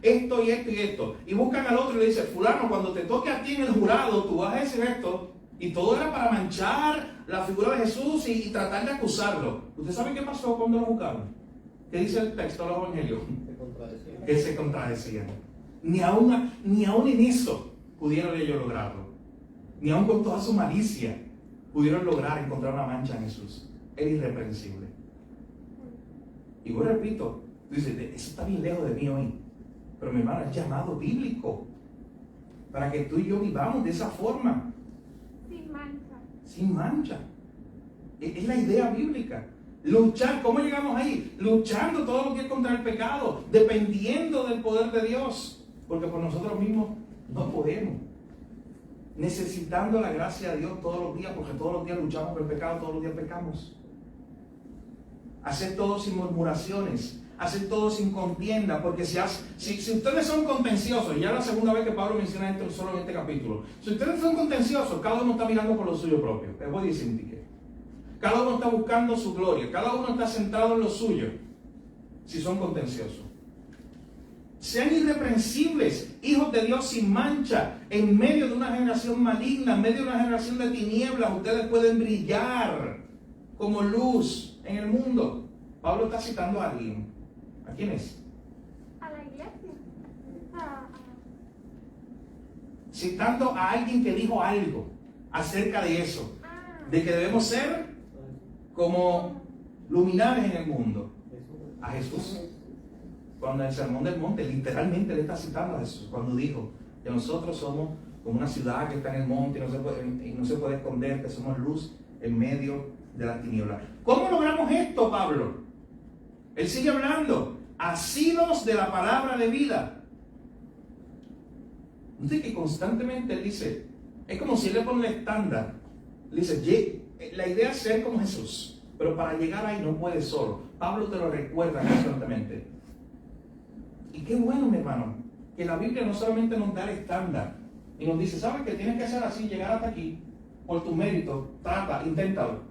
esto y esto y esto. Y buscan al otro y le dicen: fulano, cuando te toque a ti en el jurado, tú vas a decir esto. Y todo era para manchar la figura de Jesús y tratar de acusarlo. ¿Usted sabe qué pasó cuando lo buscaron? ¿Qué dice el texto de los evangelios? Que se contradecían. Ni aún en eso pudieron ellos lograrlo. Ni aún con toda su malicia pudieron lograr encontrar una mancha en Jesús. Era irreprensible. Y yo repito, dice: eso está bien lejos de mí hoy. Pero mi hermano, es llamado bíblico para que tú y yo vivamos de esa forma. Sin mancha. Sin mancha. Es la idea bíblica. Luchar, ¿cómo llegamos ahí? Luchando todos los días contra el pecado, dependiendo del poder de Dios, porque por nosotros mismos no podemos. Necesitando la gracia de Dios todos los días, porque todos los días luchamos con el pecado, todos los días pecamos. Hacer todo sin murmuraciones, hacer todo sin contienda, porque si ustedes son contenciosos, y ya es la segunda vez que Pablo menciona esto solo en este capítulo, si ustedes son contenciosos, cada uno está mirando por lo suyo propio. Les voy a decir que cada uno está buscando su gloria, cada uno está centrado en lo suyo, si son contenciosos. Sean irreprensibles, hijos de Dios sin mancha, en medio de una generación maligna, en medio de una generación de tinieblas. Ustedes pueden brillar como luz en el mundo. Pablo está citando a alguien. ¿A quién es? A la iglesia. Citando a alguien que dijo algo acerca de eso, de que debemos ser como luminares en el mundo. A Jesús. Cuando en el Sermón del Monte, literalmente le está citando a Jesús, cuando dijo que nosotros somos como una ciudad que está en el monte y no se puede esconder, que somos luz en medio de las tinieblas. ¿Cómo logramos esto, Pablo? Él sigue hablando: asidos de la palabra de vida. Entonces, que constantemente él dice, es como si él le pone el estándar. Le dice: la idea es ser como Jesús, pero para llegar ahí no puedes solo. Pablo te lo recuerda constantemente. Y qué bueno, mi hermano, que la Biblia no solamente nos da el estándar y nos dice: sabes que tienes que hacer así, llegar hasta aquí, por tus méritos, trata, inténtalo.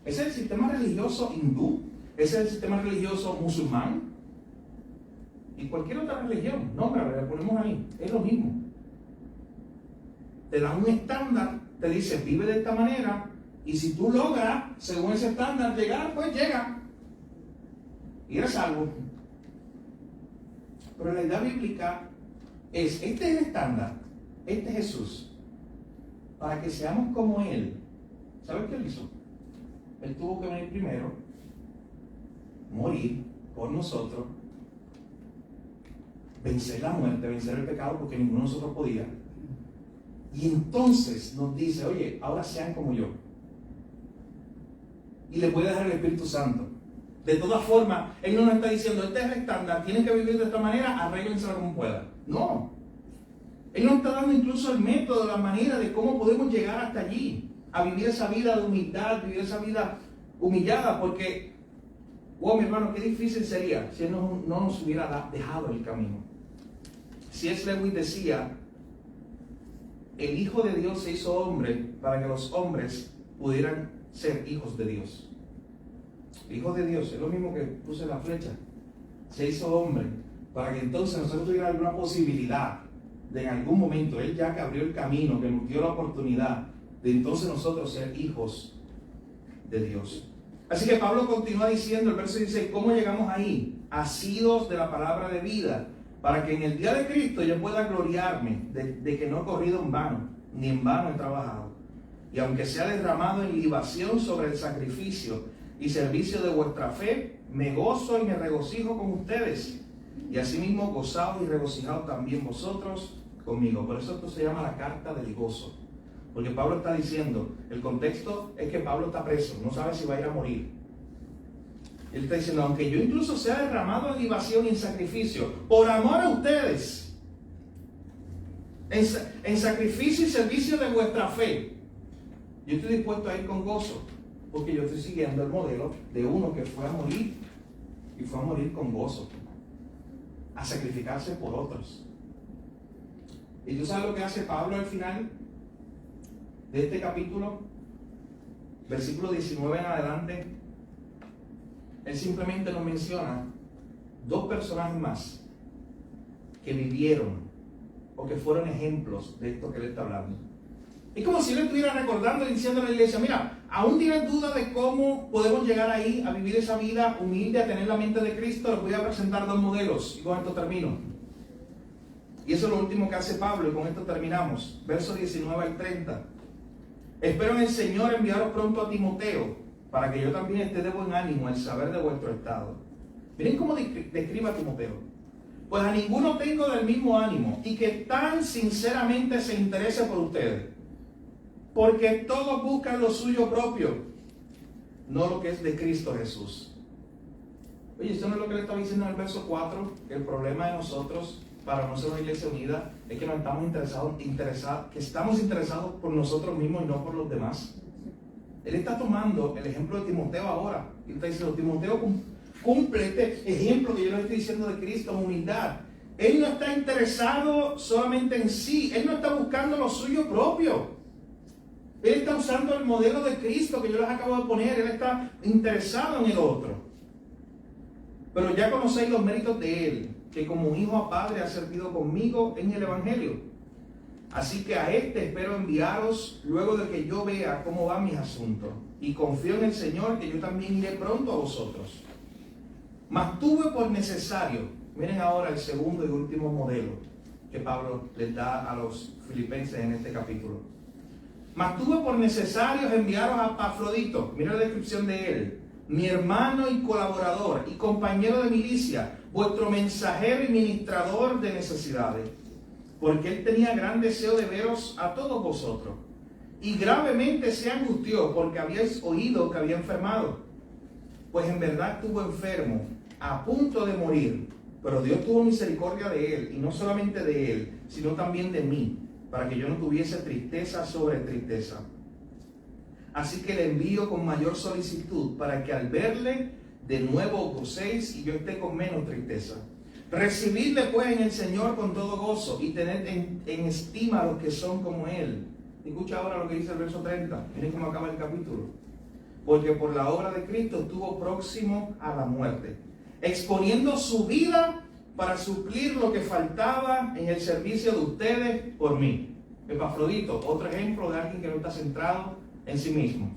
Ese es el sistema religioso hindú, ese es el sistema religioso musulmán y cualquier otra religión. No, pero le ponemos ahí, es lo mismo. Te da un estándar, te dice: vive de esta manera, y si tú logras, según ese estándar, llegar, pues llega. Y eres salvo. Pero la idea bíblica es: este es el estándar, este es Jesús, para que seamos como Él. ¿Sabes qué Él hizo? Él tuvo que venir primero, morir por nosotros, vencer la muerte, vencer el pecado, porque ninguno de nosotros podía. Y entonces nos dice: oye, ahora sean como yo. Y le puede dejar el Espíritu Santo. De todas formas, Él no nos está diciendo, este es el estándar, tienen que vivir de esta manera, arréglenselo como puedan. No. Él nos está dando incluso el método, la manera de cómo podemos llegar hasta allí, a vivir esa vida de humildad, vivir esa vida humillada, porque, wow, mi hermano, qué difícil sería si Él no nos hubiera dejado el camino. C.S. Lewis decía, el Hijo de Dios se hizo hombre para que los hombres pudieran ser hijos de Dios. El Hijo de Dios, es lo mismo que puse en la flecha, se hizo hombre para que entonces nosotros tuviéramos alguna posibilidad de en algún momento, Él ya que abrió el camino, que nos dio la oportunidad de entonces nosotros ser hijos de Dios. Así que Pablo continúa diciendo, el verso dice, ¿cómo llegamos ahí? Asidos de la palabra de vida, para que en el día de Cristo yo pueda gloriarme de que no he corrido en vano, ni en vano he trabajado. Y aunque sea derramado en libación sobre el sacrificio y servicio de vuestra fe, me gozo y me regocijo con ustedes. Y asimismo gozaos y regocijaos también vosotros conmigo. Por eso esto se llama la carta del gozo. Porque Pablo está diciendo, el contexto es que Pablo está preso, no sabe si va a ir a morir. Él está diciendo, aunque yo incluso sea derramado en libación y en sacrificio, por amor a ustedes, en sacrificio y servicio de vuestra fe, yo estoy dispuesto a ir con gozo, porque yo estoy siguiendo el modelo de uno que fue a morir, y fue a morir con gozo, a sacrificarse por otros. ¿Y tú sabes lo que hace Pablo al final de este capítulo? Versículo 19 en adelante. Él simplemente nos menciona dos personajes más que vivieron o que fueron ejemplos de esto que él está hablando. Es como si él estuviera recordando y diciendo a la iglesia, mira, aún tienes duda de cómo podemos llegar ahí a vivir esa vida humilde, a tener la mente de Cristo. Les voy a presentar dos modelos y con esto termino. Y eso es lo último que hace Pablo y con esto terminamos. Versos 19 al 30. Espero en el Señor enviaros pronto a Timoteo, para que yo también esté de buen ánimo al saber de vuestro estado. Miren cómo describe a Timoteo. Pues a ninguno tengo del mismo ánimo, y que tan sinceramente se interese por ustedes. Porque todos buscan lo suyo propio, no lo que es de Cristo Jesús. Oye, ¿esto no es lo que le estaba diciendo en el verso 4? Que el problema de nosotros, para no ser una iglesia unida, es que no estamos interesados por nosotros mismos y no por los demás. Él está tomando el ejemplo de Timoteo ahora. Y está diciendo, Timoteo, cumple este ejemplo que yo le estoy diciendo de Cristo, humildad. Él no está interesado solamente en sí. Él no está buscando lo suyo propio. Él está usando el modelo de Cristo que yo les acabo de poner. Él está interesado en el otro. Pero ya conocéis los méritos de Él, que como hijo a padre ha servido conmigo en el Evangelio. Así que a este espero enviaros luego de que yo vea cómo van mis asuntos. Y confío en el Señor que yo también iré pronto a vosotros. Mas tuve por necesario, miren ahora el segundo y último modelo que Pablo les da a los filipenses en este capítulo. Mas tuve por necesario enviaros a Epafrodito, miren la descripción de él, mi hermano y colaborador y compañero de milicia, vuestro mensajero y ministrador de necesidades. Porque él tenía gran deseo de veros a todos vosotros, y gravemente se angustió porque habíais oído que había enfermado. Pues en verdad estuvo enfermo, a punto de morir, pero Dios tuvo misericordia de él, y no solamente de él, sino también de mí, para que yo no tuviese tristeza sobre tristeza. Así que le envío con mayor solicitud, para que al verle de nuevo os gocéis y yo esté con menos tristeza. Recibidle pues en el Señor con todo gozo y tened en estima a los que son como Él. Escucha ahora lo que dice el verso 30. Miren cómo acaba el capítulo. Porque por la obra de Cristo estuvo próximo a la muerte, exponiendo su vida para suplir lo que faltaba en el servicio de ustedes por mí. Epafrodito, otro ejemplo de alguien que no está centrado en sí mismo.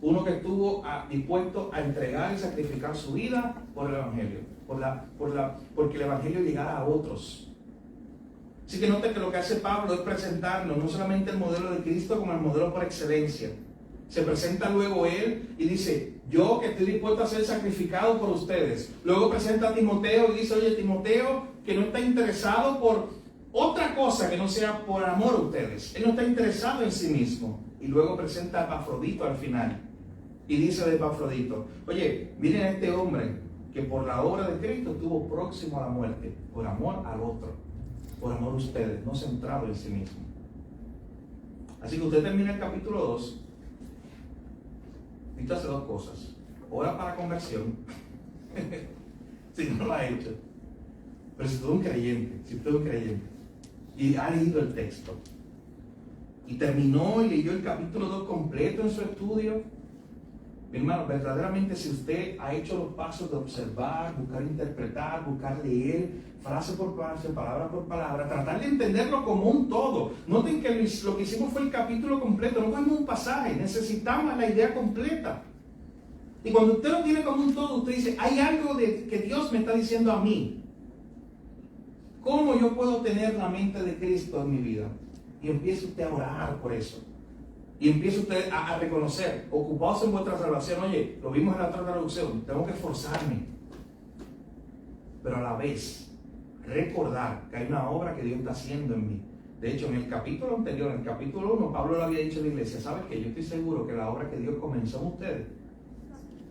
Uno que estuvo dispuesto a entregar y sacrificar su vida por el Evangelio. Porque el Evangelio llegara a otros. Así que note que lo que hace Pablo es presentarnos no solamente el modelo de Cristo como el modelo por excelencia. Se presenta luego él y dice, yo que estoy dispuesto a ser sacrificado por ustedes. Luego presenta a Timoteo y dice, oye, Timoteo que no está interesado por otra cosa que no sea por amor a ustedes. Él no está interesado en sí mismo. Y luego presenta a Epafrodito al final. Y dice de Epafrodito, oye, miren a este hombre que por la obra de Cristo estuvo próximo a la muerte, por amor al otro, por amor a ustedes, no centrado en sí mismo. Así que usted termina el capítulo 2, y usted hace dos cosas: ora para conversión, si no lo ha hecho, pero si usted es un creyente, y ha leído el texto, y terminó y leyó el capítulo 2 completo en su estudio, mi hermano, verdaderamente si usted ha hecho los pasos de observar, buscar interpretar, buscar leer, frase por frase, palabra por palabra, tratar de entenderlo como un todo. Noten que lo que hicimos fue el capítulo completo, no cogimos un pasaje, necesitamos la idea completa. Y cuando usted lo tiene como un todo, usted dice, hay algo que Dios me está diciendo a mí. ¿Cómo yo puedo tener la mente de Cristo en mi vida? Y empieza usted a orar por eso. Y empieza usted a reconocer, ocupados en vuestra salvación. Oye, lo vimos en la otra traducción, tengo que esforzarme. Pero a la vez, recordar que hay una obra que Dios está haciendo en mí. De hecho, en el capítulo anterior, en el capítulo 1, Pablo le había dicho a la iglesia, ¿sabes qué? Yo estoy seguro que la obra que Dios comenzó en ustedes,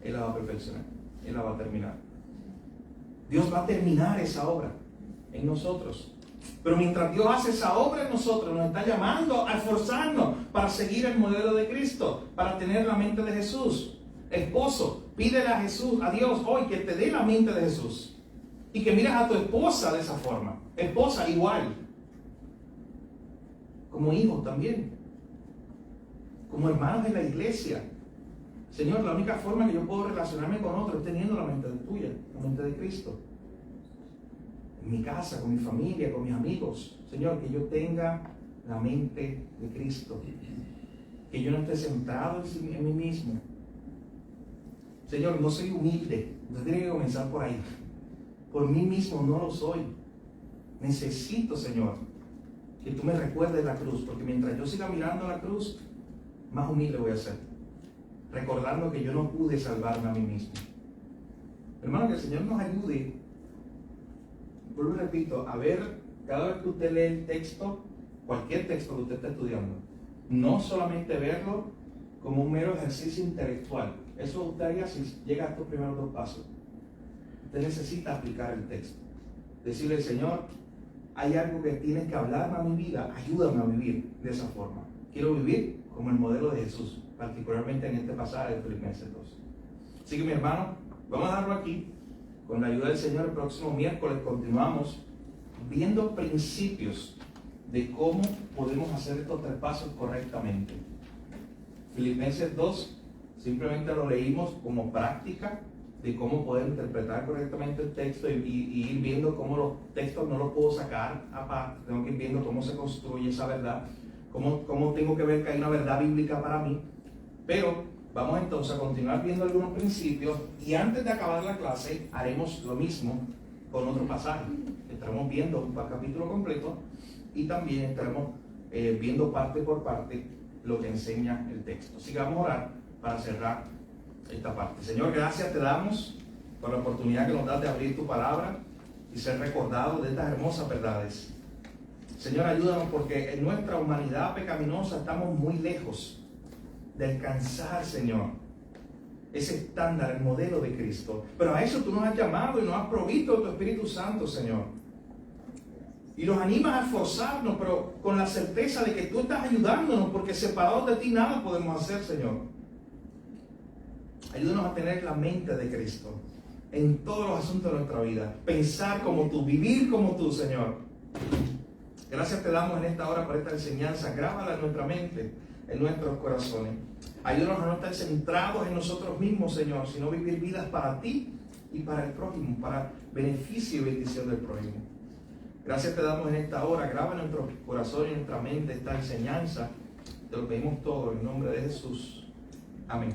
Él la va a perfeccionar, Él la va a terminar. Dios va a terminar esa obra en nosotros. Pero mientras Dios hace esa obra en nosotros, nos está llamando a esforzarnos para seguir el modelo de Cristo, para tener la mente de Jesús. Esposo, pídele a Jesús, a Dios hoy que te dé la mente de Jesús. Y que mires a tu esposa de esa forma. Esposa igual. Como hijos también. Como hermanos de la iglesia. Señor, la única forma que yo puedo relacionarme con otro es teniendo la mente tuya, la mente de Cristo. En mi casa, con mi familia, con mis amigos. Señor, que yo tenga la mente de Cristo. Que yo no esté centrado en mí mismo. Señor, no soy humilde. Usted tiene que comenzar por ahí. Por mí mismo no lo soy. Necesito, Señor, que tú me recuerdes la cruz. Porque mientras yo siga mirando la cruz, más humilde voy a ser. Recordando que yo no pude salvarme a mí mismo. Hermano, que el Señor nos ayude. Vuelvo y repito, a ver, cada vez que usted lee el texto, cualquier texto que usted esté estudiando, no solamente verlo como un mero ejercicio intelectual. Eso usted haría si llega a estos primeros dos pasos. Usted necesita aplicar el texto. Decirle, Señor, hay algo que tienes que hablarme a mi vida, ayúdame a vivir de esa forma. Quiero vivir como el modelo de Jesús, particularmente en este pasaje de Filipenses 2. Así que mi hermano, vamos a dejarlo aquí. Con la ayuda del Señor, el próximo miércoles continuamos viendo principios de cómo podemos hacer estos tres pasos correctamente. Filipenses 2, simplemente lo leímos como práctica de cómo poder interpretar correctamente el texto y ir viendo cómo los textos no los puedo sacar aparte, tengo que ir viendo cómo se construye esa verdad, cómo tengo que ver que hay una verdad bíblica para mí. Pero vamos entonces a continuar viendo algunos principios y antes de acabar la clase haremos lo mismo con otro pasaje. Estaremos viendo un capítulo completo y también estaremos viendo parte por parte lo que enseña el texto. Así que vamos a orar para cerrar esta parte. Señor, gracias te damos por la oportunidad que nos das de abrir tu palabra y ser recordados de estas hermosas verdades. Señor, ayúdanos porque en nuestra humanidad pecaminosa estamos muy lejos de alcanzar, Señor, ese estándar, el modelo de Cristo. Pero a eso tú nos has llamado y nos has provisto de tu Espíritu Santo, Señor. Y nos animas a esforzarnos, pero con la certeza de que tú estás ayudándonos, porque separados de ti nada podemos hacer, Señor. Ayúdanos a tener la mente de Cristo en todos los asuntos de nuestra vida. Pensar como tú, vivir como tú, Señor. Gracias te damos en esta hora por esta enseñanza. Grábala en nuestra mente, en nuestros corazones. Ayúdanos a no estar centrados en nosotros mismos, Señor, sino vivir vidas para ti y para el prójimo, para beneficio y bendición del prójimo. Gracias te damos en esta hora. Graba en nuestros corazones y en nuestra mente esta enseñanza. Te lo pedimos todo en nombre de Jesús. Amén.